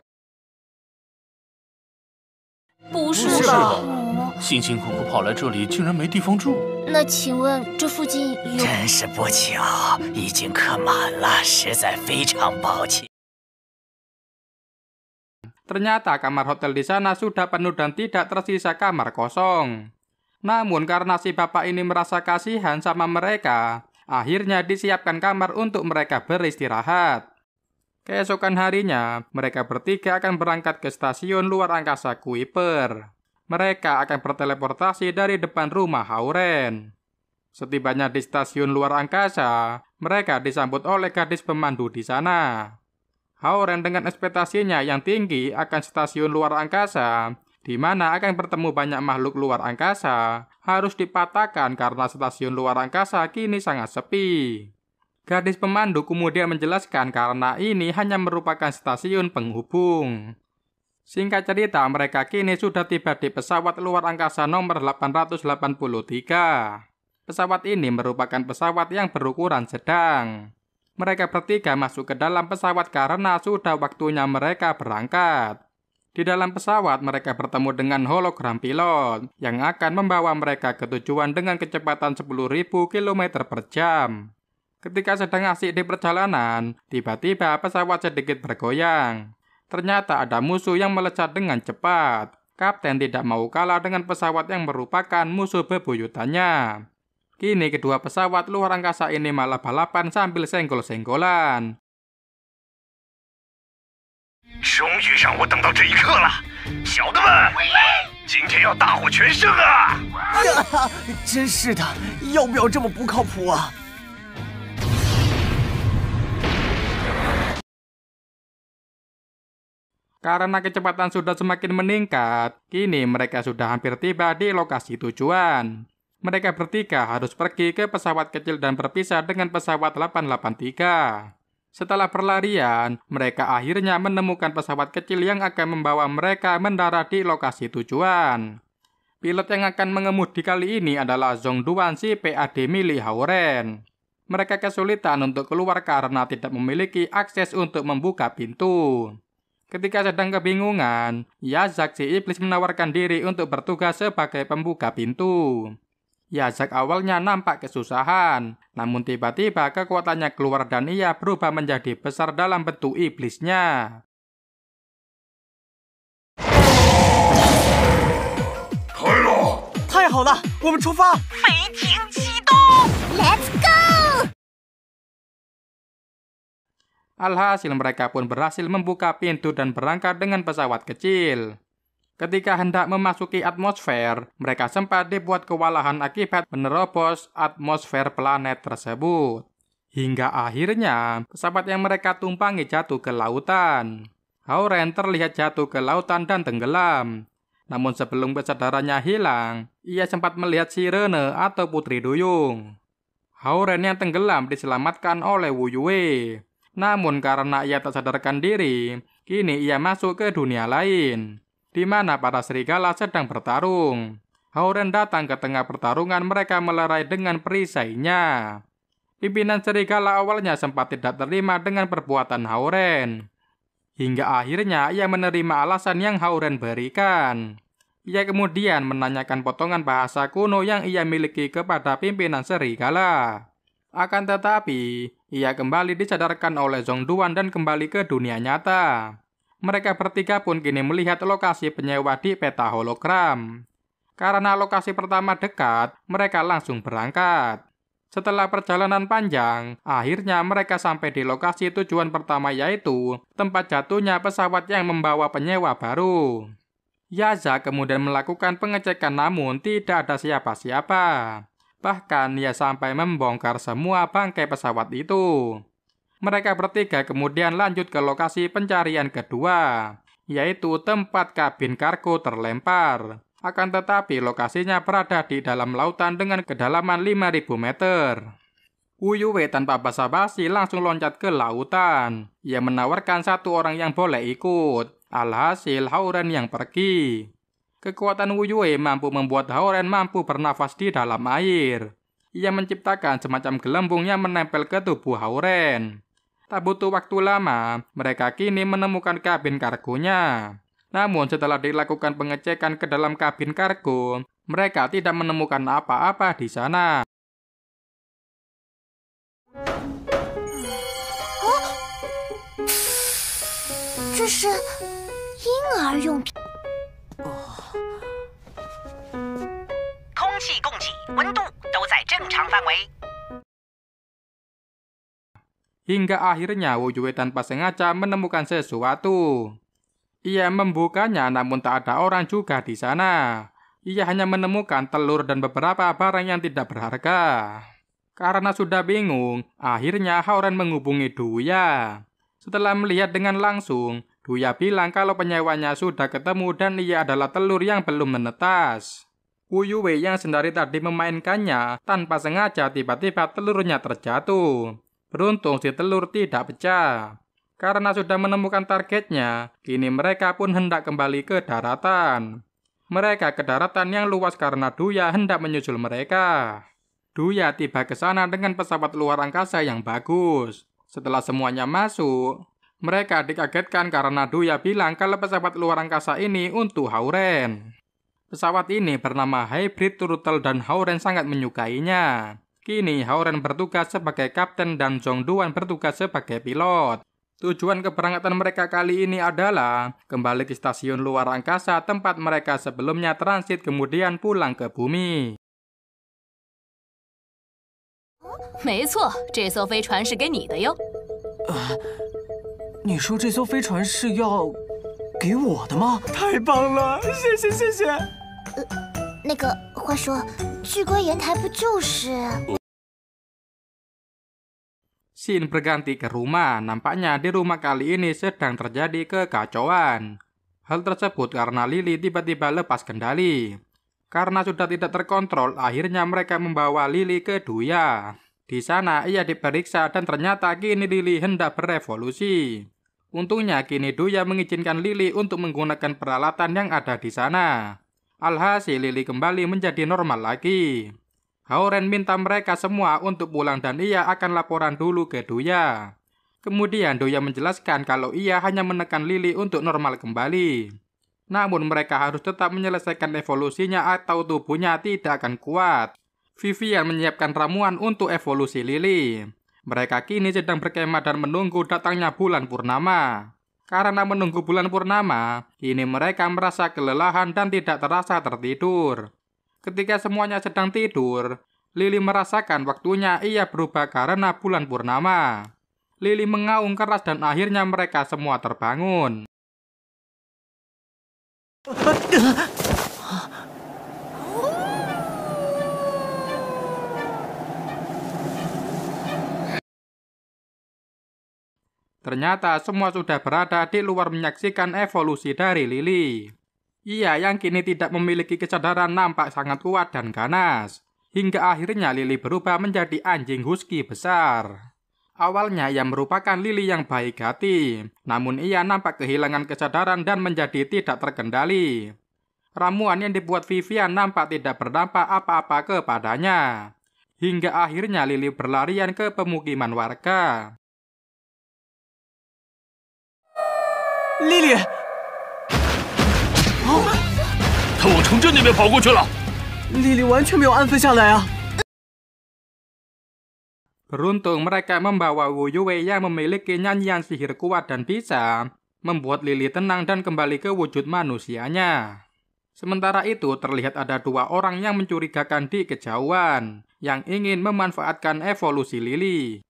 不是是吧？的，辛辛苦苦跑来这里，竟然没地方住。那请问这附近有？真是不巧，已经客满了，实在非常抱歉。 Ternyata kamar hotel di sana sudah penuh dan tidak tersisa kamar kosong. Namun karena si bapak ini merasa kasihan sama mereka, akhirnya disiapkan kamar untuk mereka beristirahat. Keesokan harinya, mereka bertiga akan berangkat ke stasiun luar angkasa Kuiper. Mereka akan berteleportasi dari depan rumah Hao-Ren. Setibanya di stasiun luar angkasa, mereka disambut oleh gadis pemandu di sana. Hao-Ren dengan ekspektasinya yang tinggi akan stasiun luar angkasa, di mana akan bertemu banyak makhluk luar angkasa, harus dipatahkan karena stasiun luar angkasa kini sangat sepi. Gadis pemandu kemudian menjelaskan karena ini hanya merupakan stasiun penghubung. Singkat cerita, mereka kini sudah tiba di pesawat luar angkasa nomor 883. Pesawat ini merupakan pesawat yang berukuran sedang. Mereka bertiga masuk ke dalam pesawat karena sudah waktunya mereka berangkat. Di dalam pesawat, mereka bertemu dengan hologram pilot yang akan membawa mereka ke tujuan dengan kecepatan 10.000 km per jam. Ketika sedang asik di perjalanan, tiba-tiba pesawat sedikit bergoyang. Ternyata ada musuh yang melesat dengan cepat. Kapten tidak mau kalah dengan pesawat yang merupakan musuh bebuyutannya. Kini kedua pesawat luar angkasa ini malah balapan sambil senggol-senggolan. 终于让我等到这一刻了，小的们，今天要大获全胜啊！真是的，要不要这么不靠谱啊？ Karena kecepatan sudah semakin meningkat, kini mereka sudah hampir tiba di lokasi tujuan. Mereka bertiga harus pergi ke pesawat kecil dan berpisah dengan pesawat 883. Setelah perlarian, mereka akhirnya menemukan pesawat kecil yang akan membawa mereka mendarat di lokasi tujuan. Pilot yang akan mengemudi kali ini adalah Zhong Duan, si PAD milik Hao-Ren. Mereka kesulitan untuk keluar karena tidak memiliki akses untuk membuka pintu. Ketika sedang kebingungan, Yazak si iblis menawarkan diri untuk bertugas sebagai pembuka pintu. Yazak awalnya nampak kesusahan, namun tiba-tiba kekuatannya keluar dan ia berubah menjadi besar dalam bentuk iblisnya. 开了！太好了，我们出发！飞艇启动。 Let's go！ Alhasil mereka pun berhasil membuka pintu dan berangkat dengan pesawat kecil. Ketika hendak memasuki atmosfer, mereka sempat dibuat kewalahan akibat menerobos atmosfer planet tersebut. Hingga akhirnya, pesawat yang mereka tumpangi jatuh ke lautan. Hauren terlihat jatuh ke lautan dan tenggelam. Namun sebelum kesadarannya hilang, ia sempat melihat Sirene atau Putri Duyung. Hauren yang tenggelam diselamatkan oleh Wu Yue. Namun karena ia tak sadarkan diri, kini ia masuk ke dunia lain, di mana para serigala sedang bertarung. Hauren datang ke tengah pertarungan, mereka melerai dengan perisainya. Pimpinan serigala awalnya sempat tidak terima dengan perbuatan Hauren. Hingga akhirnya ia menerima alasan yang Hauren berikan. Ia kemudian menanyakan potongan bahasa kuno yang ia miliki kepada pimpinan serigala. Akan tetapi, ia kembali disadarkan oleh Zhong Duan dan kembali ke dunia nyata. Mereka bertiga pun kini melihat lokasi penyewa di peta hologram. Karena lokasi pertama dekat, mereka langsung berangkat. Setelah perjalanan panjang, akhirnya mereka sampai di lokasi tujuan pertama, yaitu tempat jatuhnya pesawat yang membawa penyewa baru. Yaza kemudian melakukan pengecekan namun tidak ada siapa-siapa. Bahkan ia sampai membongkar semua bangkai pesawat itu. Mereka bertiga kemudian lanjut ke lokasi pencarian kedua, yaitu tempat kabin kargo terlempar. Akan tetapi lokasinya berada di dalam lautan dengan kedalaman 5.000 meter. Wu Yue tanpa basa-basi langsung loncat ke lautan. Ia menawarkan satu orang yang boleh ikut. Alhasil Hauren yang pergi. Kekuatan Wu Yue mampu membuat Hauren mampu bernafas di dalam air. Ia menciptakan semacam gelembung yang menempel ke tubuh Hauren. Tak butuh waktu lama, mereka kini menemukan kabin kargonya. Namun setelah dilakukan pengecekan ke dalam kabin kargo, mereka tidak menemukan apa-apa di sana.这是婴儿用品。空气供给、温度都在正常范围。 Hingga akhirnya Wu Yue tanpa sengaja menemukan sesuatu. Ia membukanya namun tak ada orang juga di sana. Ia hanya menemukan telur dan beberapa barang yang tidak berharga. Karena sudah bingung, akhirnya Hauren menghubungi Duya. Setelah melihat dengan langsung, Duya bilang kalau penyewanya sudah ketemu dan ia adalah telur yang belum menetas. Wu Yue yang sendiri tadi memainkannya, tanpa sengaja tiba-tiba telurnya terjatuh. Beruntung si telur tidak pecah. Karena sudah menemukan targetnya, kini mereka pun hendak kembali ke daratan. Mereka ke daratan yang luas karena Duya hendak menyusul mereka. Duya tiba ke sana dengan pesawat luar angkasa yang bagus. Setelah semuanya masuk, mereka dikagetkan karena Duya bilang kalau pesawat luar angkasa ini untuk Hauren. Pesawat ini bernama Hybrid Turtle dan Hauren sangat menyukainya. Kini Hauren bertugas sebagai kapten dan Zhong Duan bertugas sebagai pilot. Tujuan keberangkatan mereka kali ini adalah kembali ke stasiun luar angkasa tempat mereka sebelumnya transit kemudian pulang ke bumi. 没错，这艘飞船是给你的哟。你说这艘飞船是要给我的吗？太棒了，谢谢谢谢。那个，话说，巨龟岩台不就是Scene berganti ke rumah. Nampaknya di rumah kali ini sedang terjadi kekacauan. Hal tersebut karena Lily tiba-tiba lepas kendali. Karena sudah tidak terkontrol, akhirnya mereka membawa Lily ke Duya. Di sana ia diperiksa dan ternyata kini Lily hendak berevolusi. Untungnya kini Duya mengizinkan Lily untuk menggunakan peralatan yang ada di sana. Alhasil Lily kembali menjadi normal lagi. Hauren minta mereka semua untuk pulang dan ia akan laporan dulu ke Duya. Kemudian Duya menjelaskan kalau ia hanya menekan Lily untuk normal kembali. Namun mereka harus tetap menyelesaikan evolusinya atau tubuhnya tidak akan kuat. Vivian menyiapkan ramuan untuk evolusi Lily. Mereka kini sedang berkemah dan menunggu datangnya bulan purnama. Karena menunggu bulan purnama, kini mereka merasa kelelahan dan tidak terasa tertidur. Ketika semuanya sedang tidur, Lily merasakan waktunya ia berubah karena bulan purnama. Lily mengaung keras dan akhirnya mereka semua terbangun. Ternyata semua sudah berada di luar menyaksikan evolusi dari Lily. Ia yang kini tidak memiliki kesadaran nampak sangat kuat dan ganas. Hingga akhirnya Lily berubah menjadi anjing husky besar. Awalnya ia merupakan Lily yang baik hati, namun ia nampak kehilangan kesadaran dan menjadi tidak terkendali. Ramuan yang dibuat Vivian nampak tidak berdampak apa-apa kepadanya. Hingga akhirnya Lily berlarian ke pemukiman warga. Lily， 他往城镇那边跑过去了。莉莉完全没有安分下来啊！ Beruntung mereka membawa Wu Yue yang memiliki nyanyian sihir kuat dan bisa membuat Lily tenang dan kembali ke wujud manusianya. Sementara itu terlihat ada 2 orang yang mencurigakan di kejauhan yang ingin memanfaatkan evolusi Lily.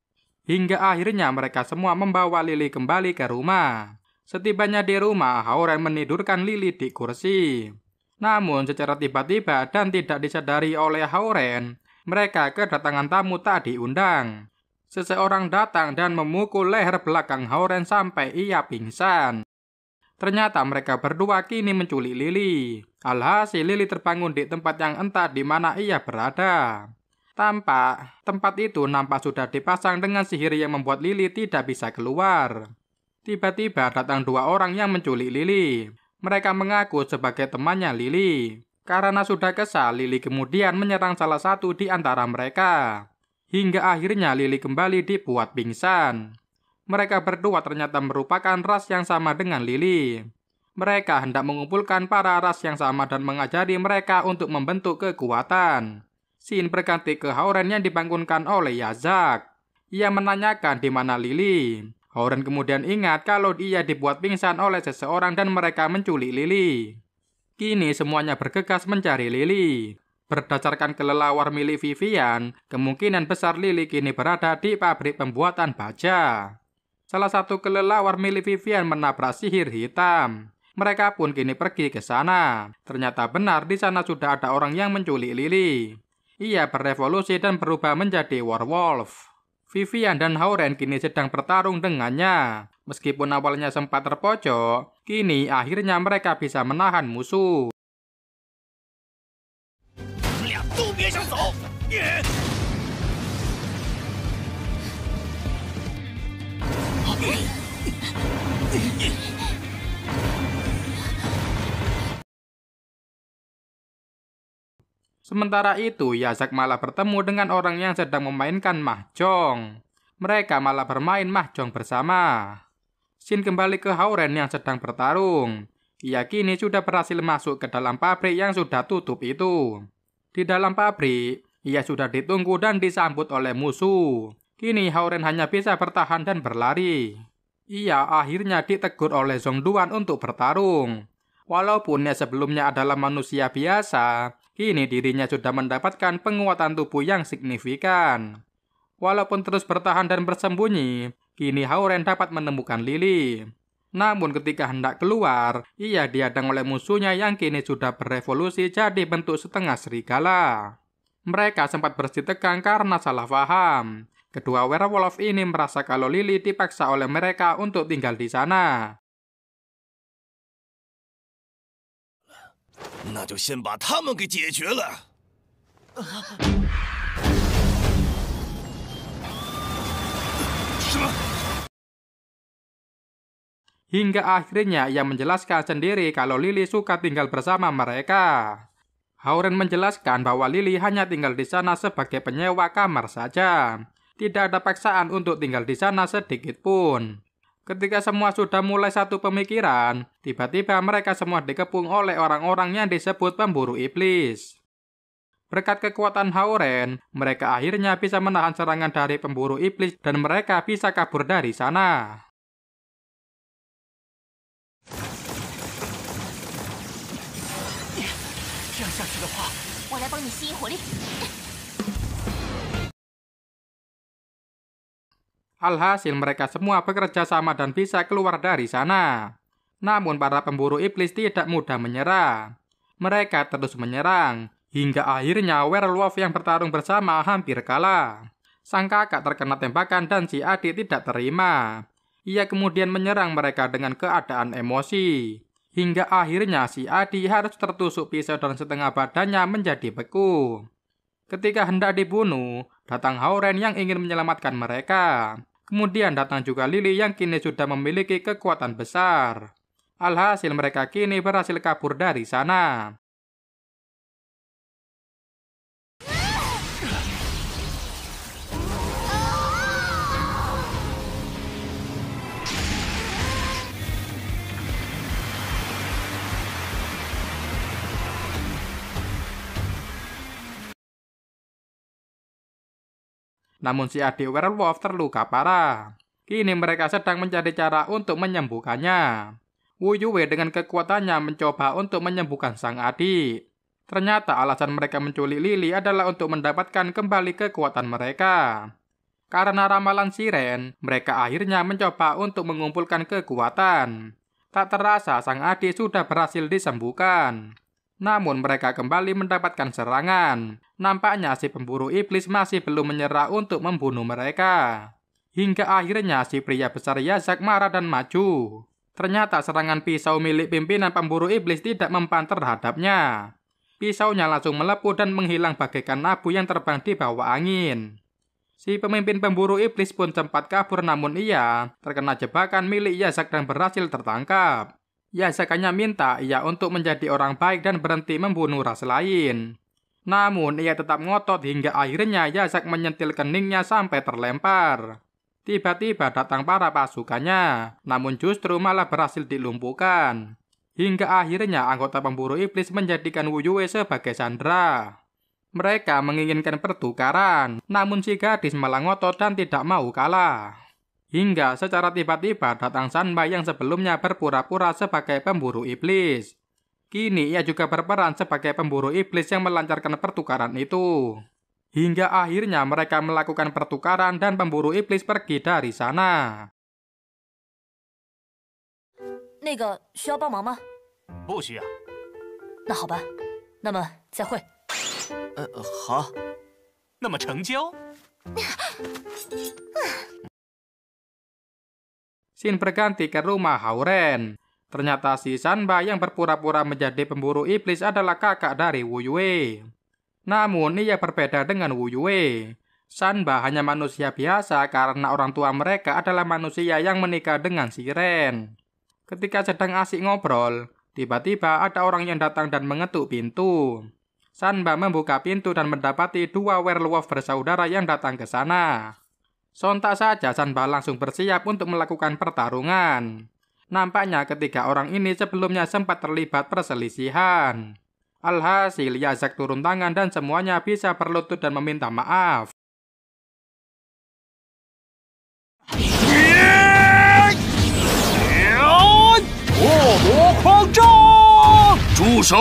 Hingga akhirnya mereka semua membawa Lily kembali ke rumah. Setibanya di rumah, Hao-Ren menidurkan Lily di kursi. Namun secara tiba-tiba dan tidak disadari oleh Hao-Ren, mereka kedatangan tamu tak diundang. Seseorang datang dan memukul leher belakang Hao-Ren sampai ia pingsan. Ternyata mereka berdua kini menculik Lily. Alhasil Lily terbangun di tempat yang entah di mana ia berada. Tampak tempat itu nampak sudah dipasang dengan sihir yang membuat Lily tidak bisa keluar. Tiba-tiba datang 2 orang yang menculik Lily. Mereka mengaku sebagai temannya Lily. Karena sudah kesal, Lily kemudian menyerang salah satu di antara mereka. Hingga akhirnya Lily kembali dibuat pingsan. Mereka berdua ternyata merupakan ras yang sama dengan Lily. Mereka hendak mengumpulkan para ras yang sama dan mengajari mereka untuk membentuk kekuatan. Scene berganti ke Hao-Ren yang dibangunkan oleh Yazak. Ia menanyakan di mana Lily. Hao-Ren kemudian ingat kalau dia dibuat pingsan oleh seseorang dan mereka menculik Lily. Kini semuanya bergegas mencari Lily. Berdasarkan kelelawar milik Vivian, kemungkinan besar Lily kini berada di pabrik pembuatan baja. Salah satu kelelawar milik Vivian menabrak sihir hitam. Mereka pun kini pergi ke sana. Ternyata benar di sana sudah ada orang yang menculik Lily. Ia berevolusi dan berubah menjadi werewolf. Vivian dan Hao-Ren kini sedang bertarung dengannya. Meskipun awalnya sempat terpojok, kini akhirnya mereka bisa menahan musuh. Sementara itu, Yazak malah bertemu dengan orang yang sedang memainkan mahjong. Mereka malah bermain mahjong bersama. Shin kembali ke Hao-Ren yang sedang bertarung. Ia kini sudah berhasil masuk ke dalam pabrik yang sudah tutup itu. Di dalam pabrik, ia sudah ditunggu dan disambut oleh musuh. Kini Hao-Ren hanya bisa bertahan dan berlari. Ia akhirnya ditegur oleh Zhong Duan untuk bertarung. Walaupun ia sebelumnya adalah manusia biasa, kini dirinya sudah mendapatkan penguatan tubuh yang signifikan. Walaupun terus bertahan dan bersembunyi, kini Hao-Ren dapat menemukan Lily. Namun ketika hendak keluar, ia dihadang oleh musuhnya yang kini sudah berevolusi jadi bentuk setengah serigala. Mereka sempat bersih tegang karena salah paham. Kedua werewolf ini merasa kalau Lily dipaksa oleh mereka untuk tinggal di sana. 那就先把他们给解决了。什么？ Hingga akhirnya ia menjelaskan sendiri kalau Lily suka tinggal bersama mereka. Hao-Ren menjelaskan bahwa Lily hanya tinggal di sana sebagai penyewa kamar saja. Tidak ada paksaan untuk tinggal di sana sedikit pun. Ketika semua sudah mulai satu pemikiran, tiba-tiba mereka semua dikepung oleh orang-orang yang disebut pemburu iblis. Berkat kekuatan Hao-Ren, mereka akhirnya bisa menahan serangan dari pemburu iblis dan mereka bisa kabur dari sana. Alhasil mereka semua bekerja sama dan bisa keluar dari sana. Namun para pemburu iblis tidak mudah menyerah. Mereka terus menyerang, hingga akhirnya werewolf yang bertarung bersama hampir kalah. Sang kakak terkena tembakan dan si adik tidak terima. Ia kemudian menyerang mereka dengan keadaan emosi. Hingga akhirnya si adik harus tertusuk pisau dan setengah badannya menjadi beku. Ketika hendak dibunuh, datang Houren yang ingin menyelamatkan mereka. Kemudian datang juga Lily yang kini sudah memiliki kekuatan besar. Alhasil mereka kini berhasil kabur dari sana. Namun si adik werewolf terluka parah. Kini mereka sedang mencari cara untuk menyembuhkannya. Wu Yue dengan kekuatannya mencoba untuk menyembuhkan sang adik. Ternyata alasan mereka menculik Lily adalah untuk mendapatkan kembali kekuatan mereka. Karena ramalan siren, mereka akhirnya mencoba untuk mengumpulkan kekuatan. Tak terasa sang adik sudah berhasil disembuhkan. Namun mereka kembali mendapatkan serangan. Nampaknya si pemburu iblis masih belum menyerah untuk membunuh mereka. Hingga akhirnya si pria besar Yazak marah dan maju. Ternyata serangan pisau milik pimpinan pemburu iblis tidak mempan terhadapnya. Pisaunya langsung melepuh dan menghilang bagaikan abu yang terbang di bawah angin. Si pemimpin pemburu iblis pun sempat kabur, namun ia terkena jebakan milik Yazak dan berhasil tertangkap. Yazak hanya minta ia untuk menjadi orang baik dan berhenti membunuh ras lain. Namun ia tetap ngotot hingga akhirnya Yazak menyentil keningnya sampai terlempar. Tiba-tiba datang para pasukannya, namun justru malah berhasil dilumpuhkan. Hingga akhirnya anggota pemburu iblis menjadikan Wu Yue sebagai sandera. Mereka menginginkan pertukaran, namun si gadis malah ngotot dan tidak mau kalah. Hingga secara tiba-tiba datang Sanba yang sebelumnya berpura-pura sebagai pemburu iblis. Kini ia juga berperan sebagai pemburu iblis yang melancarkan pertukaran itu. Hingga akhirnya mereka melakukan pertukaran dan pemburu iblis pergi dari sana. 那个需要帮忙吗？不需要。那好吧，那么再会。好。那么成交？ Scene berganti ke rumah Houren. Ternyata si Sanba yang berpura-pura menjadi pemburu iblis adalah kakak dari Wu Yue. Namun ia berbeda dengan Wu Yue. Sanba hanya manusia biasa karena orang tua mereka adalah manusia yang menikah dengan siren. Ketika sedang asik ngobrol, tiba-tiba ada orang yang datang dan mengetuk pintu. Sanba membuka pintu dan mendapati dua werewolf bersaudara yang datang ke sana. Sontak saja Sanba langsung bersiap untuk melakukan pertarungan. Nampaknya ketiga orang ini sebelumnya sempat terlibat perselisihan. Alhasil Yazak turun tangan dan semuanya bisa berlutut dan meminta maaf. 恶魔狂战！住手！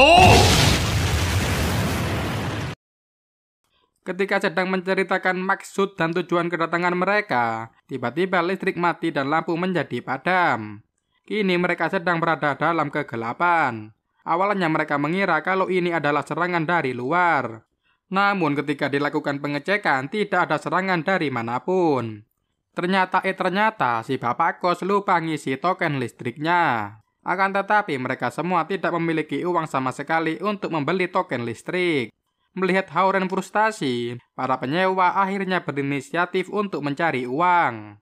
Ketika sedang menceritakan maksud dan tujuan kedatangan mereka, tiba-tiba listrik mati dan lampu menjadi padam. Kini mereka sedang berada dalam kegelapan. Awalnya mereka mengira kalau ini adalah serangan dari luar. Namun ketika dilakukan pengecekan, tidak ada serangan dari manapun. Ternyata si bapak kos lupa ngisi token listriknya. Akan tetapi mereka semua tidak memiliki uang sama sekali untuk membeli token listrik. Melihat Houren frustasi, para penyewa akhirnya berinisiatif untuk mencari uang.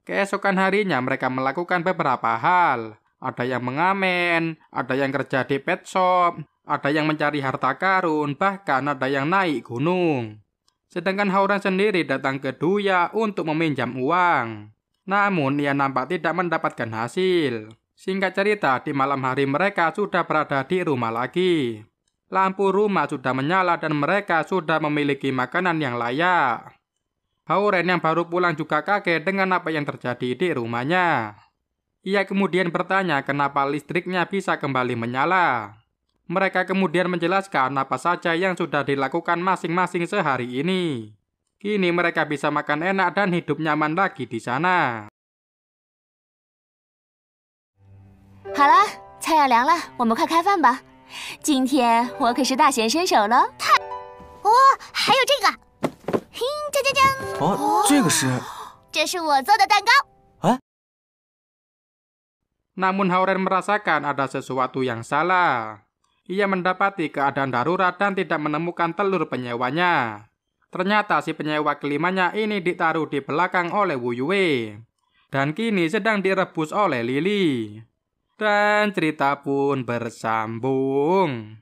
Keesokan harinya mereka melakukan beberapa hal. Ada yang mengamen, ada yang kerja di pet shop, ada yang mencari harta karun, bahkan ada yang naik gunung. Sedangkan Houren sendiri datang ke Duya untuk meminjam uang. Namun ia nampak tidak mendapatkan hasil. Singkat cerita, di malam hari mereka sudah berada di rumah lagi. Lampu rumah sudah menyala dan mereka sudah memiliki makanan yang layak. Houren yang baru pulang juga kaget dengan apa yang terjadi di rumahnya. Ia kemudian bertanya kenapa listriknya bisa kembali menyala. Mereka kemudian menjelaskan apa saja yang sudah dilakukan masing-masing sehari ini. Kini mereka bisa makan enak dan hidup nyaman lagi di sana. 好了，菜要凉了，我们快开饭吧。今天我可是大显身手了。哦，还有这个，嘿，锵锵锵！哦，这个是，这是我做的蛋糕。 Namun Hauren merasakan ada sesuatu yang salah. Ia mendapati keadaan darurat dan tidak menemukan telur penyewanya. Ternyata si penyewa kelimanya ini ditaruh di belakang oleh Wu Yue. Dan kini sedang direbus oleh Lily. Dan cerita pun bersambung.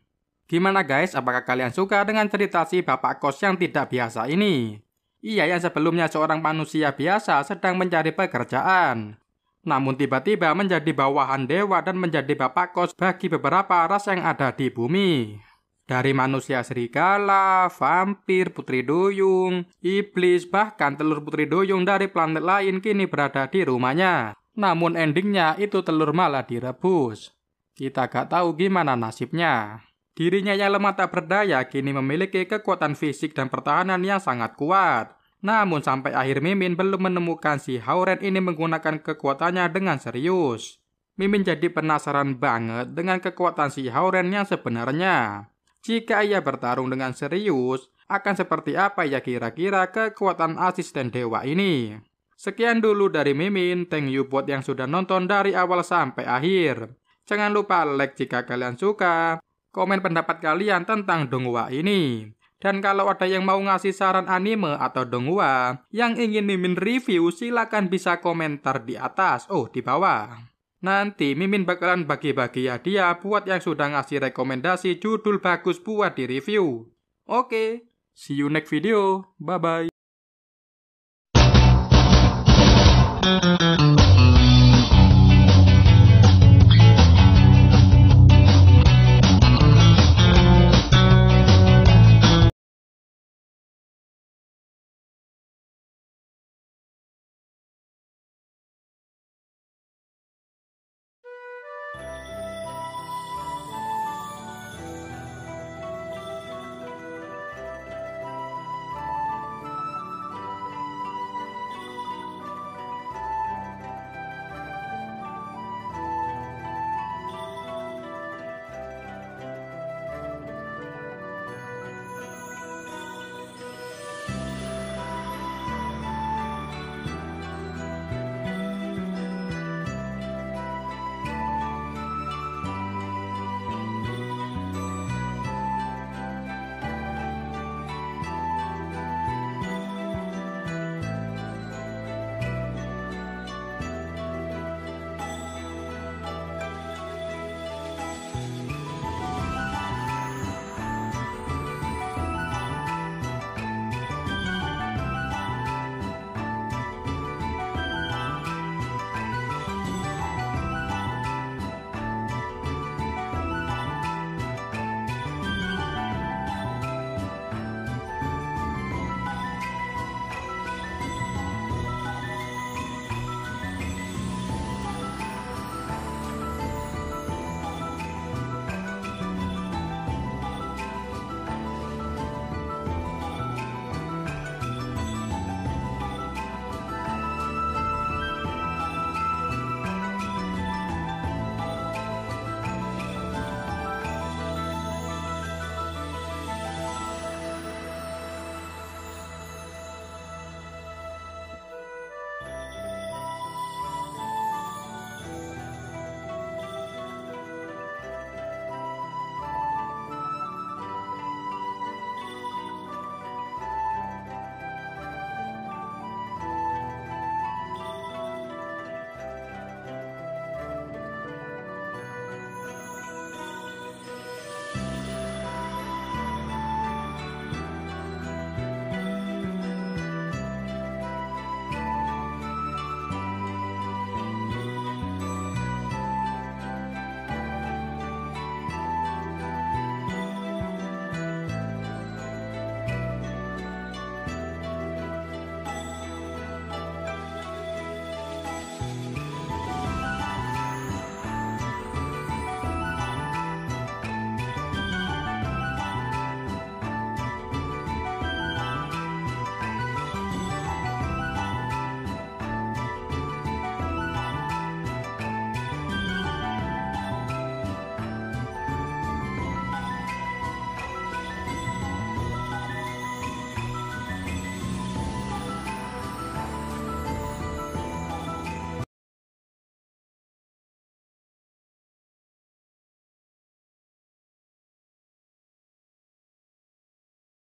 Gimana guys, apakah kalian suka dengan cerita si bapak kos yang tidak biasa ini? Ia yang sebelumnya seorang manusia biasa sedang mencari pekerjaan. Namun tiba-tiba menjadi bawahan dewa dan menjadi bapak kos bagi beberapa ras yang ada di bumi. Dari manusia serigala, vampir, putri duyung, iblis, bahkan telur putri duyung dari planet lain kini berada di rumahnya. Namun endingnya itu telur malah direbus. Kita gak tahu gimana nasibnya. Dirinya yang lemah tak berdaya kini memiliki kekuatan fisik dan pertahanan yang sangat kuat. Namun sampai akhir Mimin belum menemukan si Hauren ini menggunakan kekuatannya dengan serius. Mimin jadi penasaran banget dengan kekuatan si Hauren yang sebenarnya. Jika ia bertarung dengan serius, akan seperti apa ya kira-kira kekuatan asisten dewa ini? Sekian dulu dari Mimin, thank you buat yang sudah nonton dari awal sampai akhir. Jangan lupa like jika kalian suka, komen pendapat kalian tentang donghua ini. Dan kalau ada yang mau ngasih saran anime atau donghua yang ingin Mimin review, silakan bisa komentar di atas, di bawah. Nanti Mimin bakalan bagi-bagi hadiah buat yang sudah ngasih rekomendasi judul bagus buat di review. Oke, see you next video, bye-bye.